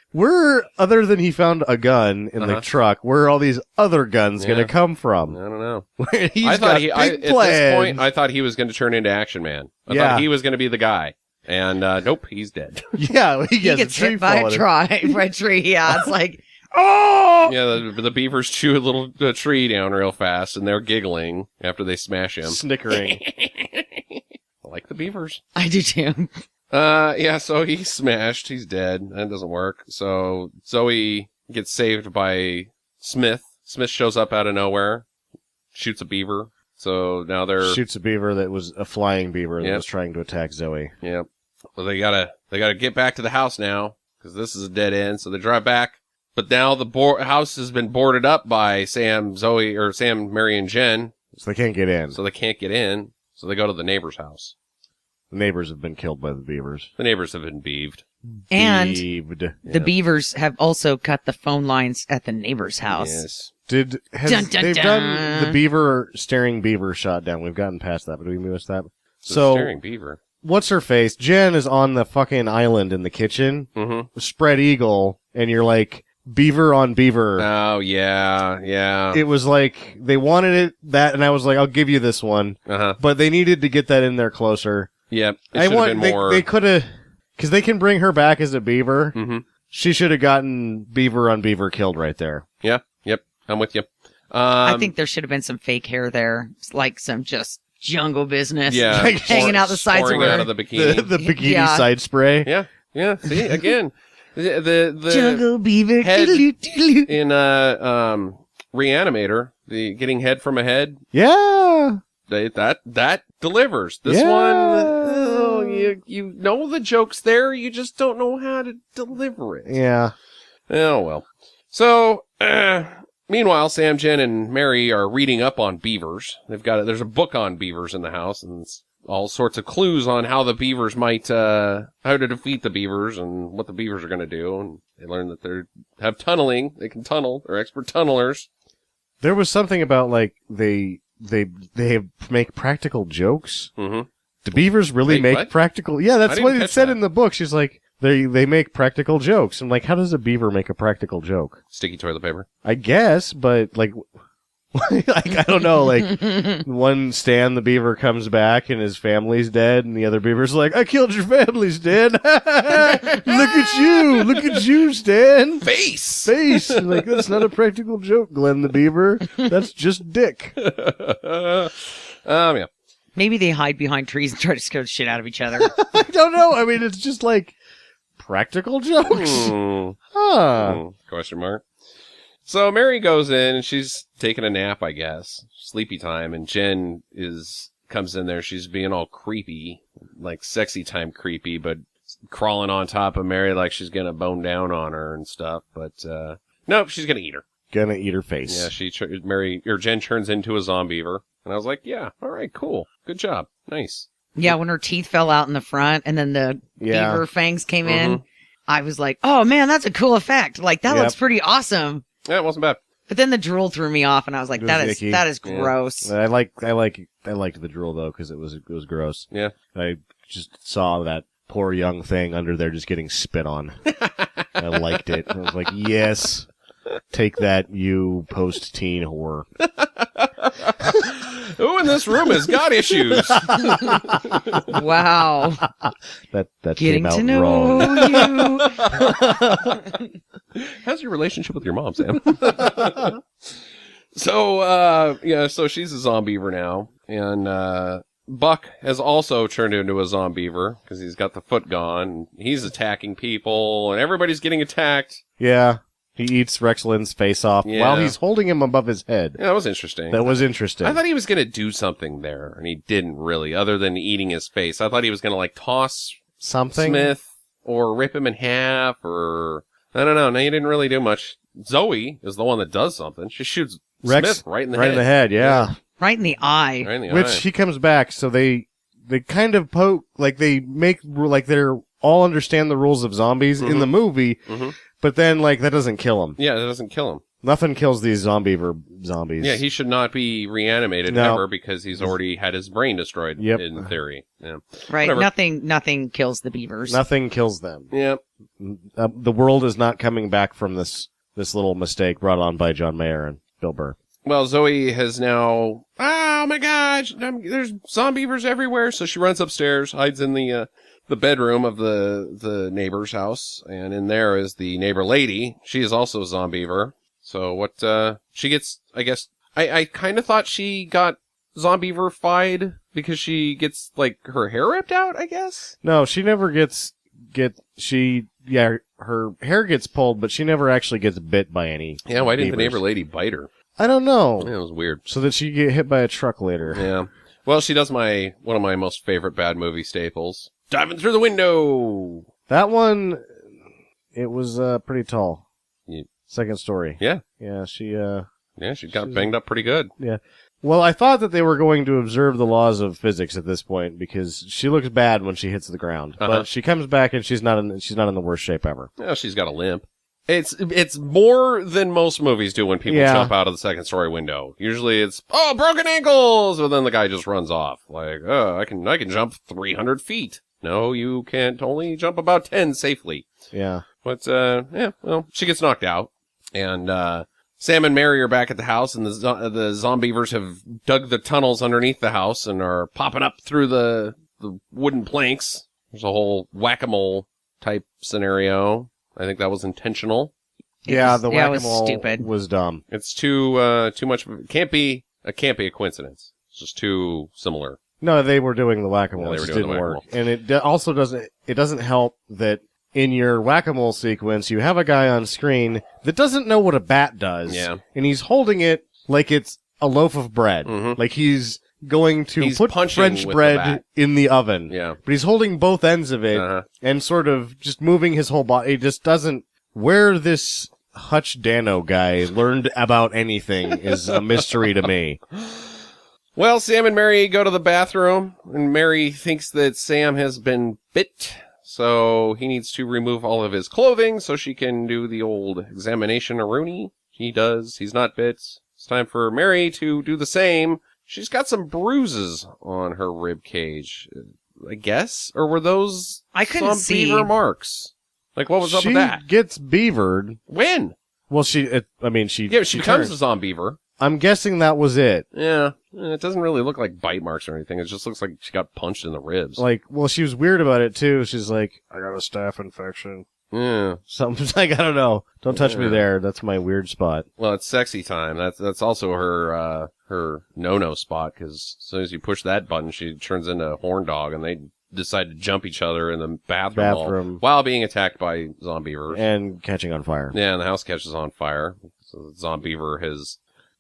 Speaker 4: Other than he found a gun in the truck, where are all these other guns
Speaker 1: Yeah.
Speaker 4: gonna come from?
Speaker 1: I don't know.
Speaker 4: He's
Speaker 1: I
Speaker 4: got
Speaker 1: thought
Speaker 4: big
Speaker 1: at
Speaker 4: plans.
Speaker 1: this point, I thought he was going to turn into Action Man. I
Speaker 4: Yeah.
Speaker 1: thought he was going to be the guy. And nope, he's dead.
Speaker 4: Yeah, he
Speaker 3: He
Speaker 4: gets,
Speaker 3: gets
Speaker 4: a tree
Speaker 3: hit by
Speaker 4: falling.
Speaker 3: a tree. Yeah, it's like, oh!
Speaker 1: Yeah, the beavers chew a little tree down real fast, and they're giggling after they smash him.
Speaker 4: Snickering.
Speaker 1: I like the beavers.
Speaker 3: I do too.
Speaker 1: Yeah, so he's smashed. He's dead. That doesn't work. So Zoe gets saved by Smith. Smith shows up out of nowhere, shoots a beaver. So now they're
Speaker 4: Shoots a beaver that was a flying beaver that
Speaker 1: Yep.
Speaker 4: was trying to attack Zoe.
Speaker 1: yeah. Well, they gotta get back to the house now because this is a dead end. So they drive back, but now the house has been boarded up by Sam, Mary, and Jen,
Speaker 4: So they can't get in.
Speaker 1: so they can't get in. So they go to the neighbor's house.
Speaker 4: The neighbors have been killed by the beavers.
Speaker 1: The neighbors have been beaved.
Speaker 3: And
Speaker 4: Beaved.
Speaker 1: Yeah.
Speaker 3: the beavers have also cut the phone lines at the neighbor's house.
Speaker 1: Yes.
Speaker 3: Dun, dun,
Speaker 4: They've
Speaker 3: dun.
Speaker 4: done the beaver staring beaver shot down. We've gotten past that, but we missed that.
Speaker 1: So
Speaker 4: So
Speaker 1: staring beaver.
Speaker 4: what's her face? Jen is on the fucking island in the kitchen,
Speaker 1: Mm-hmm.
Speaker 4: spread eagle, and you're like beaver on beaver.
Speaker 1: Oh yeah, yeah.
Speaker 4: It was like they wanted it that, and I was like, I'll give you this one,
Speaker 1: Uh-huh.
Speaker 4: but they needed to get that in there closer.
Speaker 1: Yep. It should have been more.
Speaker 4: They could have, because they can bring her back as a beaver.
Speaker 1: Mm-hmm.
Speaker 4: She should have gotten beaver on beaver killed right there.
Speaker 1: Yeah. Yep. I'm with you.
Speaker 3: I think there should have been some fake hair there. It's like some just jungle business.
Speaker 1: Yeah.
Speaker 4: Like
Speaker 3: hanging out the sides of
Speaker 1: pouring
Speaker 3: her.
Speaker 1: out of the bikini.
Speaker 4: The bikini
Speaker 3: Yeah.
Speaker 4: side spray.
Speaker 1: Yeah. Yeah. See again, the
Speaker 3: Jungle beaver.
Speaker 1: head-
Speaker 3: Doodaloo, doodaloo.
Speaker 1: in Reanimator, the getting head from a head.
Speaker 4: Yeah.
Speaker 1: That delivers. This
Speaker 4: Yeah.
Speaker 1: one, you know the joke's there. You just don't know how to deliver it.
Speaker 4: Yeah.
Speaker 1: Oh, well. So, meanwhile, Sam, Jen, and Mary are reading up on beavers. There's a book on beavers in the house, and it's all sorts of clues on how the beavers might, how to defeat the beavers and what the beavers are going to do. And they learn that they have tunneling. They can tunnel. They're expert tunnelers.
Speaker 4: There was something about like they make practical jokes.
Speaker 1: Mm-hmm.
Speaker 4: Do beavers really
Speaker 1: Wait,
Speaker 4: make
Speaker 1: what?
Speaker 4: practical? Yeah,
Speaker 1: I
Speaker 4: that's
Speaker 1: didn't
Speaker 4: what it
Speaker 1: catch
Speaker 4: said
Speaker 1: that.
Speaker 4: in the book. She's like, They make practical jokes. I'm like, how does a beaver make a practical joke?
Speaker 1: Sticky toilet paper.
Speaker 4: I guess, but like, like I don't know. Like one Stan the beaver comes back and his family's dead, and the other beaver's like, "I killed your family, Stan. Look at you, Stan.
Speaker 1: Face!
Speaker 4: Like, that's not a practical joke, Glenn the beaver. That's just dick."
Speaker 1: Yeah.
Speaker 3: Maybe they hide behind trees and try to scare the shit out of each other.
Speaker 4: I don't know. I mean, it's just like practical jokes.
Speaker 1: Question mark. So Mary goes in and she's taking a nap, I guess. Sleepy time. And Jen comes in there. She's being all creepy, like sexy time creepy, but crawling on top of Mary like she's going to bone down on her and stuff. But, nope, she's going to eat her.
Speaker 4: Gonna eat her face.
Speaker 1: Yeah, Jen turns into a Zombeaver. And I was like, yeah, all right, cool. Good job. Nice.
Speaker 3: Yeah, when her teeth fell out in the front and then the beaver fangs came in, I was like, oh man, that's a cool effect. Like, that looks pretty awesome.
Speaker 1: Yeah, it wasn't bad.
Speaker 3: But then the drool threw me off, and I was like, that is gross.
Speaker 4: I liked the drool though, because it was gross.
Speaker 1: Yeah.
Speaker 4: I just saw that poor young thing under there just getting spit on. I liked it. I was like, yes, take that, you post-teen whore.
Speaker 1: Who in this room has got issues?
Speaker 3: Wow.
Speaker 4: That
Speaker 3: Getting
Speaker 4: came out
Speaker 3: to know
Speaker 4: wrong.
Speaker 3: you.
Speaker 1: How's your relationship with your mom, Sam? So she's a Zombeaver now, and Buck has also turned into a Zombeaver because he's got the foot gone. He's attacking people, and everybody's getting attacked.
Speaker 4: Yeah. He eats Rex Lynn's face off while he's holding him above his head.
Speaker 1: Yeah, that was interesting.
Speaker 4: That was interesting.
Speaker 1: I thought he was going to do something there, and he didn't really, other than eating his face. I thought he was going to, like, toss
Speaker 4: something?
Speaker 1: Smith or rip him in half or... I don't know. No, he didn't really do much. Zoe is the one that does something. She shoots
Speaker 4: Rex
Speaker 1: Smith right in the head.
Speaker 4: Right in the head, yeah.
Speaker 3: Right in the eye.
Speaker 1: Right in the
Speaker 4: Which
Speaker 1: eye.
Speaker 4: he comes back, so they kind of poke, like they make, like they're all understand the rules of zombies in the movie, but then, like, that doesn't kill him.
Speaker 1: Yeah, that doesn't kill him.
Speaker 4: Nothing kills these Zombeaver zombies.
Speaker 1: Yeah, he should not be reanimated ever because he's already had his brain destroyed, in theory. Yeah.
Speaker 3: Right,
Speaker 1: Whatever.
Speaker 3: nothing kills the beavers.
Speaker 4: Nothing kills them.
Speaker 1: Yeah.
Speaker 4: The world is not coming back from this little mistake brought on by John Mayer and Bill Burr.
Speaker 1: Well, Zoe has now, oh my gosh, there's Zombeavers everywhere. So she runs upstairs, hides in the bedroom of the neighbor's house. And in there is the neighbor lady. She is also a Zombeaver. So what, she gets, I guess, I kind of thought she got Zombeaver-fied because she gets, like, her hair ripped out, I guess?
Speaker 4: No, she never her hair gets pulled, but she never actually gets bit by any.
Speaker 1: Yeah, why didn't the
Speaker 4: beavers.
Speaker 1: neighbor lady bite her?
Speaker 4: I don't know.
Speaker 1: Yeah, it was weird.
Speaker 4: So that she get hit by a truck later.
Speaker 1: Yeah. Well, she does one of my most favorite bad movie staples. Diving through the window!
Speaker 4: That one, it was pretty tall.
Speaker 1: Yeah.
Speaker 4: Second story.
Speaker 1: Yeah.
Speaker 4: Yeah, she
Speaker 1: got banged up pretty good.
Speaker 4: Yeah. Well, I thought that they were going to observe the laws of physics at this point because she looks bad when she hits the ground. But she comes back and she's not in the worst shape ever.
Speaker 1: Well, she's got a limp. It's more than most movies do when people jump out of the second story window. Usually it's, broken ankles! And then the guy just runs off. Like, I can jump 300 feet. No, you can't only jump about 10 safely.
Speaker 4: Yeah.
Speaker 1: But, she gets knocked out. And, Sam and Mary are back at the house, and the Zombeavers have dug the tunnels underneath the house and are popping up through the wooden planks. There's a whole whack-a-mole type scenario. I think that was intentional.
Speaker 4: The whack-a-mole
Speaker 3: was stupid.
Speaker 4: was dumb.
Speaker 1: It's too much. It can't be a coincidence. It's just too similar.
Speaker 4: No, they were doing the whack-a-mole.
Speaker 1: Yeah,
Speaker 4: it
Speaker 1: they were
Speaker 4: just
Speaker 1: doing
Speaker 4: didn't
Speaker 1: the
Speaker 4: work.
Speaker 1: whack-a-mole.
Speaker 4: And it also doesn't help that in your whack-a-mole sequence, you have a guy on screen that doesn't know what a bat does.
Speaker 1: Yeah.
Speaker 4: And he's holding it like it's a loaf of bread. Like he's going to put
Speaker 1: punching
Speaker 4: French
Speaker 1: with the
Speaker 4: bread
Speaker 1: bat.
Speaker 4: in the oven.
Speaker 1: Yeah.
Speaker 4: But he's holding both ends of it and sort of just moving his whole body. It just doesn't... Where this Hutch Dano guy learned about anything is a mystery to me.
Speaker 1: Well, Sam and Mary go to the bathroom, and Mary thinks that Sam has been bit, so he needs to remove all of his clothing so she can do the old examination-a-rooney. He does. He's not bit. It's time for Mary to do the same. She's got some bruises on her rib cage. I guess? Or were those
Speaker 3: I couldn't see.
Speaker 1: Zombeaver marks? Like, what was up with that?
Speaker 4: She gets beavered.
Speaker 1: When?
Speaker 4: Well, she becomes
Speaker 1: a Zombeaver.
Speaker 4: I'm guessing that was it.
Speaker 1: Yeah. It doesn't really look like bite marks or anything. It just looks like she got punched in the ribs.
Speaker 4: Like, well, she was weird about it too. She's like, I got a staph infection.
Speaker 1: Yeah.
Speaker 4: Something's like, I don't know. Don't touch me there. That's my weird spot.
Speaker 1: Well, it's sexy time. That's also her no-no spot, because as soon as you push that button, she turns into a horn dog, and they decide to jump each other in the bathroom. While being attacked by Zombeavers.
Speaker 4: And catching on fire.
Speaker 1: Yeah, and the house catches on fire. So Zombeaver has...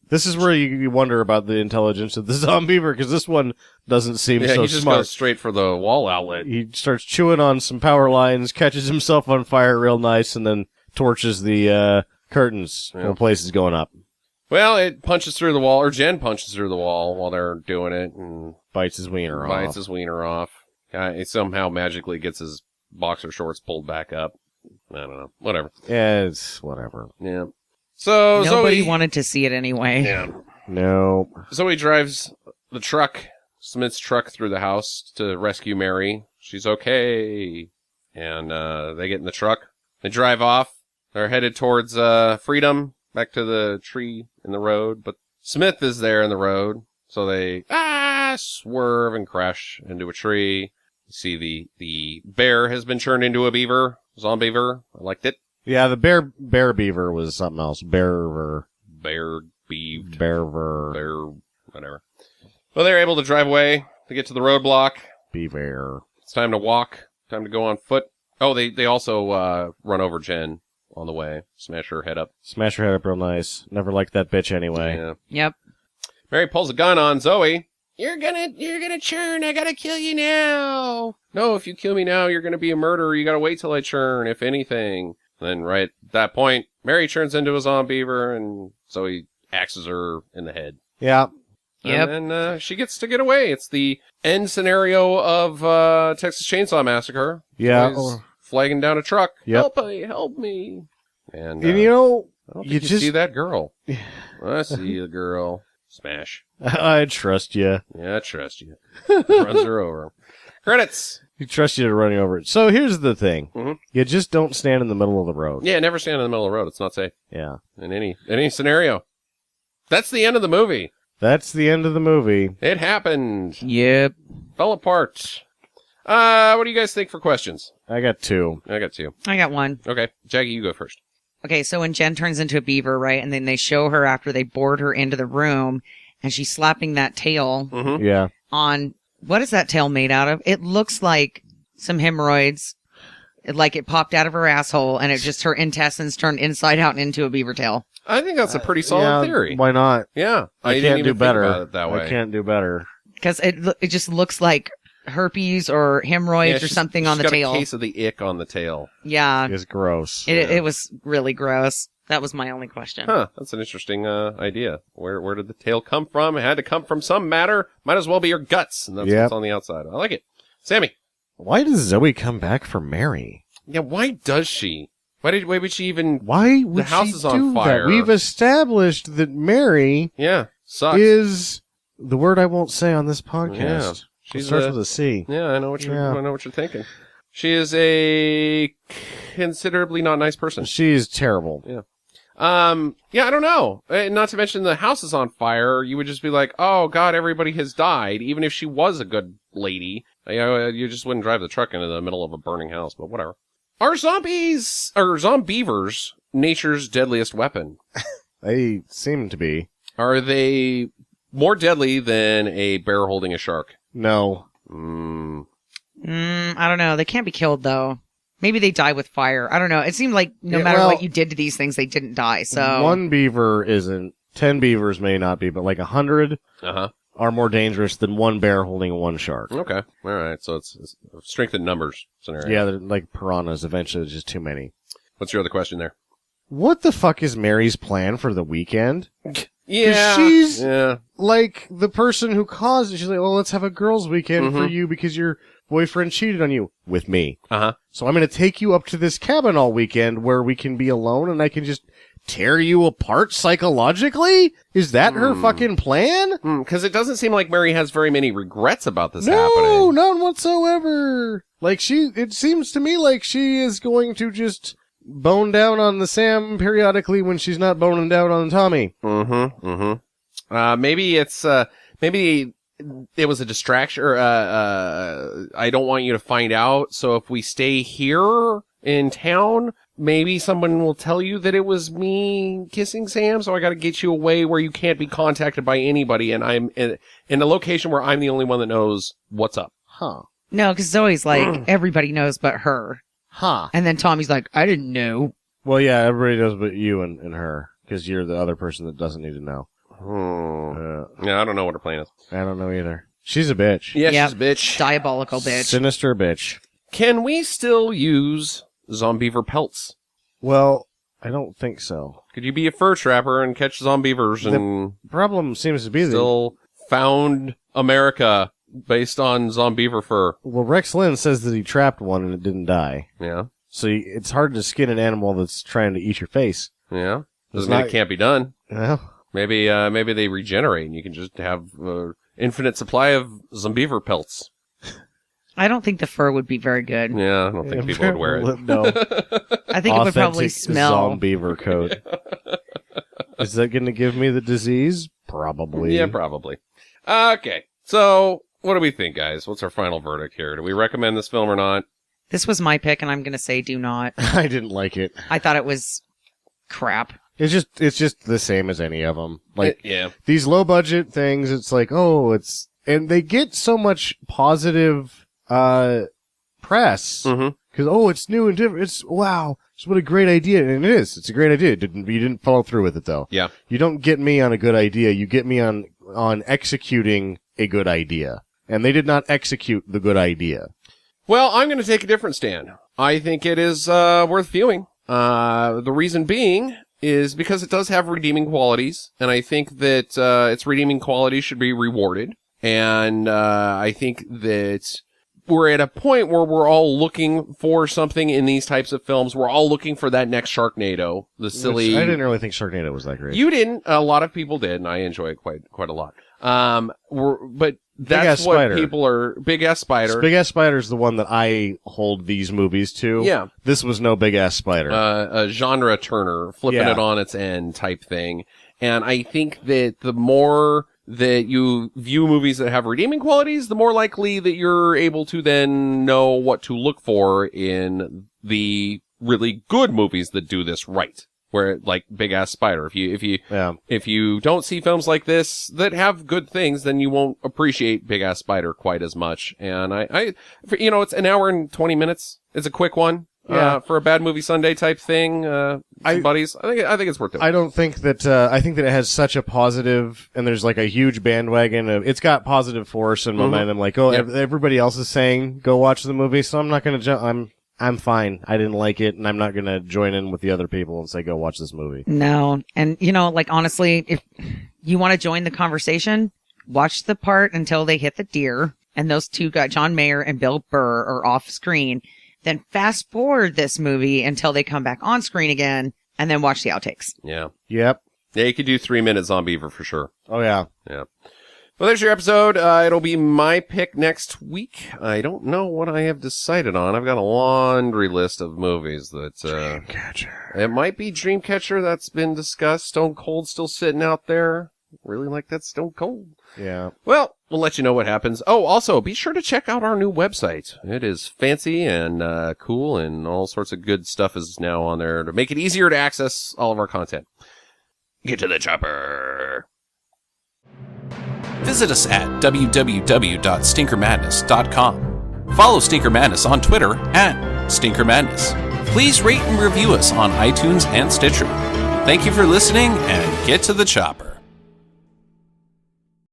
Speaker 4: This is where you wonder about the intelligence of the Zombeaver, because this one doesn't seem so
Speaker 1: he just
Speaker 4: smart.
Speaker 1: goes straight for the wall outlet.
Speaker 4: He starts chewing on some power lines, catches himself on fire real nice, and then torches the curtains when the place is going up.
Speaker 1: Well, it punches through the wall, or Jen punches through the wall while they're doing it, and
Speaker 4: bites his wiener off.
Speaker 1: He somehow magically gets his boxer shorts pulled back up. I don't know. Whatever.
Speaker 4: Yeah, it's whatever.
Speaker 1: Yeah. So
Speaker 3: nobody
Speaker 1: Zoe
Speaker 3: wanted to see it anyway.
Speaker 1: Yeah.
Speaker 4: No.
Speaker 1: Zoe drives the truck, Smith's truck, through the house to rescue Mary. She's okay. And they get in the truck. They drive off. They're headed towards freedom, back to the tree in the road. But Smith is there in the road. So they swerve and crash into a tree. You see the bear has been turned into a beaver. Zombeaver. I liked it.
Speaker 4: Yeah, the bear beaver was something else. Beaver.
Speaker 1: Bear, beaved.
Speaker 4: Beaver.
Speaker 1: Bear, whatever. Well, they're able to drive away. They get to the roadblock.
Speaker 4: Beaver.
Speaker 1: It's time to walk. Time to go on foot. Oh, they also run over Jen on the way. Smash her head up.
Speaker 4: Smash her head up real nice. Never liked that bitch anyway.
Speaker 1: Yeah.
Speaker 3: Yep.
Speaker 1: Mary pulls a gun on Zoe. You're gonna churn. I gotta kill you now. No, if you kill me now, you're gonna be a murderer. You gotta wait till I churn, if anything. Then right at that point, Mary turns into a Zombeaver, and Zoe axes her in the head.
Speaker 4: Yeah.
Speaker 3: Yep.
Speaker 1: And then she gets to get away. It's the end scenario of Texas Chainsaw Massacre.
Speaker 4: Yeah.
Speaker 1: Zoe's flagging down a truck.
Speaker 4: Yep.
Speaker 1: Help me. And
Speaker 4: you know,
Speaker 1: I don't think you see that girl. I see the girl. Smash.
Speaker 4: I trust you.
Speaker 1: Yeah, I trust you. Runs her over. Credits.
Speaker 4: You trust you to running over it. So here's the thing.
Speaker 1: Mhm.
Speaker 4: You just don't stand in the middle of the road.
Speaker 1: Yeah, never stand in the middle of the road. It's not safe
Speaker 4: Yeah.
Speaker 1: in any scenario. That's the end of the movie.
Speaker 4: That's the end of the movie.
Speaker 1: It happened.
Speaker 3: Yep.
Speaker 1: Fell apart. What do you guys think for questions?
Speaker 4: I got two.
Speaker 1: I got two.
Speaker 3: I got one.
Speaker 1: Okay. Jackie, you go first.
Speaker 3: Okay, so when Jen turns into a beaver, right, and then they show her after they board her into the room, and she's slapping that tail
Speaker 1: Mm-hmm.
Speaker 4: Yeah.
Speaker 3: on, what is that tail made out of? It looks like some hemorrhoids, like it popped out of her asshole, and it just, her intestines turned inside out into a beaver tail.
Speaker 1: I think that's a pretty solid theory.
Speaker 4: Why not?
Speaker 1: Yeah.
Speaker 4: I
Speaker 1: didn't
Speaker 4: can't
Speaker 1: even
Speaker 4: do
Speaker 1: think
Speaker 4: better.
Speaker 1: about it that way.
Speaker 4: I can't do better.
Speaker 3: Because it just looks like herpes or hemorrhoids or something on the
Speaker 1: she's got
Speaker 3: tail.
Speaker 1: a case of the ick on the tail.
Speaker 3: Yeah.
Speaker 4: It's gross.
Speaker 3: It was really gross. That was my only question.
Speaker 1: Huh. That's an interesting idea. Where did the tail come from? It had to come from some matter. Might as well be your guts. And that's
Speaker 4: Yep.
Speaker 1: what's on the outside. I like it. Sammy.
Speaker 4: Why does Zoe come back for Mary?
Speaker 1: Yeah, why does she? Why would she even...
Speaker 4: Why would
Speaker 1: The house
Speaker 4: she
Speaker 1: is on
Speaker 4: do
Speaker 1: fire.
Speaker 4: that? We've established that Mary
Speaker 1: Yeah, sucks.
Speaker 4: is the word I won't say on this podcast.
Speaker 1: Yeah.
Speaker 4: It starts with a C.
Speaker 1: Yeah, I know what you're.
Speaker 4: Yeah.
Speaker 1: I know what you're thinking. She is a considerably not nice person.
Speaker 4: She's terrible.
Speaker 1: Yeah. Yeah, I don't know. Not to mention the house is on fire. You would just be like, oh God, everybody has died. Even if she was a good lady, you just wouldn't drive the truck into the middle of a burning house. But whatever. Are zombies or Zombeavers nature's deadliest weapon?
Speaker 4: They seem to be.
Speaker 1: Are they more deadly than a bear holding a shark?
Speaker 4: No.
Speaker 3: I don't know. They can't be killed, though. Maybe they die with fire. I don't know. It seemed like no
Speaker 4: Yeah,
Speaker 3: matter
Speaker 4: well,
Speaker 3: what you did to these things, they didn't die. So
Speaker 4: one beaver isn't. 10 beavers may not be, but like 100 are more dangerous than one bear holding one shark.
Speaker 1: Okay. All right. So it's a strength in numbers scenario.
Speaker 4: Yeah, they're like piranhas. Eventually, there's just too many.
Speaker 1: What's your other question there?
Speaker 4: What the fuck is Mary's plan for the weekend?
Speaker 1: Yeah.
Speaker 4: she's-
Speaker 1: Yeah.
Speaker 4: Like the person who caused it. She's like, well, let's have a girls' weekend for you because your boyfriend cheated on you with me.
Speaker 1: Uh-huh.
Speaker 4: So I'm going to take you up to this cabin all weekend where we can be alone and I can just tear you apart psychologically? Is that her fucking plan?
Speaker 1: Because it doesn't seem like Mary has very many regrets about this
Speaker 4: No,
Speaker 1: happening.
Speaker 4: none whatsoever. Like it seems to me like she is going to just bone down on the Sam periodically when she's not boning down on Tommy.
Speaker 1: Maybe it's, maybe it was a distraction, or, I don't want you to find out, so if we stay here in town, maybe someone will tell you that it was me kissing Sam, so I gotta get you away where you can't be contacted by anybody, and I'm in a location where I'm the only one that knows what's up.
Speaker 4: Huh.
Speaker 3: No, because Zoe's like, everybody knows but her.
Speaker 4: Huh.
Speaker 3: And then Tommy's like, I didn't know.
Speaker 4: Well, yeah, everybody knows but you and her, because you're the other person that doesn't need to know.
Speaker 1: Yeah, I don't know what her plan is.
Speaker 4: I don't know either. She's a bitch.
Speaker 1: Yeah,
Speaker 3: Yep.
Speaker 1: she's a bitch.
Speaker 3: Diabolical bitch.
Speaker 4: Sinister bitch.
Speaker 1: Can we still use Zombeaver pelts?
Speaker 4: Well, I don't think so.
Speaker 1: Could you be a fur trapper and catch Zombeavers and
Speaker 4: Problem seems to be that...
Speaker 1: still found America based on Zombeaver fur?
Speaker 4: Well, Rex Lynn says that he trapped one and it didn't die.
Speaker 1: Yeah,
Speaker 4: So it's hard to skin an animal that's trying to eat your face.
Speaker 1: yeah. Doesn't
Speaker 4: It's
Speaker 1: mean
Speaker 4: not-
Speaker 1: it can't be done.
Speaker 4: Well,
Speaker 1: Maybe they regenerate and you can just have infinite supply of Zombeaver pelts.
Speaker 3: I don't think the fur would be very good.
Speaker 1: Yeah, I don't think people would wear it.
Speaker 4: No.
Speaker 3: I think it would probably
Speaker 4: Authentic
Speaker 3: smell.
Speaker 4: Zombeaver coat. Is that going to give me the disease? Probably.
Speaker 1: Yeah, probably. Okay, so what do we think, guys? What's our final verdict here? Do we recommend this film or not?
Speaker 3: This was my pick, and I'm going to say do not.
Speaker 4: I didn't like it.
Speaker 3: I thought it was crap.
Speaker 4: It's just the same as any of them. Like
Speaker 1: Yeah.
Speaker 4: these low budget things, it's like, and they get so much positive press
Speaker 1: Mm-hmm.
Speaker 4: because it's new and different. It's wow, it's what a great idea, and it is. It's a great idea. You didn't follow through with it though.
Speaker 1: Yeah.
Speaker 4: You don't get me on a good idea. You get me on executing a good idea, and they did not execute the good idea.
Speaker 1: Well, I'm going to take a different stand. I think it is worth viewing. The reason being is because it does have redeeming qualities, and I think that its redeeming qualities should be rewarded. And I think that we're at a point where we're all looking for something in these types of films. We're all looking for that next Sharknado, the silly.
Speaker 4: I didn't really think Sharknado was that great.
Speaker 1: You didn't. A lot of people did, and I enjoy it quite a lot. But that's
Speaker 4: Big-ass
Speaker 1: what
Speaker 4: spider.
Speaker 1: people are. Big ass spider.
Speaker 4: Big Ass Spider is the one that I hold these movies to.
Speaker 1: Yeah.
Speaker 4: This was no Big Ass Spider.
Speaker 1: A genre turner, flipping
Speaker 4: Yeah.
Speaker 1: it on its end type thing. And I think that the more that you view movies that have redeeming qualities, the more likely that you're able to then know what to look for in the really good movies that do this right. Where, like Big Ass Spider,
Speaker 4: Yeah.
Speaker 1: if you don't see films like this that have good things, then you won't appreciate Big Ass Spider quite as much. And it's an hour and 20 minutes. It's a quick one.
Speaker 4: Yeah.
Speaker 1: For a bad movie Sunday type thing, buddies. I think it's worth it.
Speaker 4: I don't think that, I think that it has such a positive, and there's like a huge bandwagon of, it's got positive force and momentum. Like,
Speaker 1: Yep.
Speaker 4: everybody else is saying, go watch the movie, so I'm not gonna I'm fine. I didn't like it, and I'm not gonna join in with the other people and say, go watch this movie.
Speaker 3: No. And, honestly, if you want to join the conversation, watch the part until they hit the deer, and those two guys, John Mayer and Bill Burr, are off screen. Then fast forward this movie until they come back on screen again, and then watch the outtakes.
Speaker 1: Yeah.
Speaker 4: Yep.
Speaker 1: Yeah, you could do 3-minute Zombeaver for sure.
Speaker 4: Oh yeah.
Speaker 1: Yeah. Well, there's your episode. It'll be my pick next week. I don't know what I have decided on. I've got a laundry list of movies that,
Speaker 4: Dreamcatcher.
Speaker 1: it might be Dreamcatcher. That's been discussed. Stone Cold still sitting out there. Really like that Stone Cold.
Speaker 4: Yeah.
Speaker 1: Well, we'll let you know what happens. Oh, also, be sure to check out our new website. It is fancy and cool, and all sorts of good stuff is now on there to make it easier to access all of our content. Get to the chopper.
Speaker 5: Visit us at www.stinkermadness.com. Follow Stinker Madness on Twitter at Stinker Madness. Please rate and review us on iTunes and Stitcher. Thank you for listening, and get to the chopper.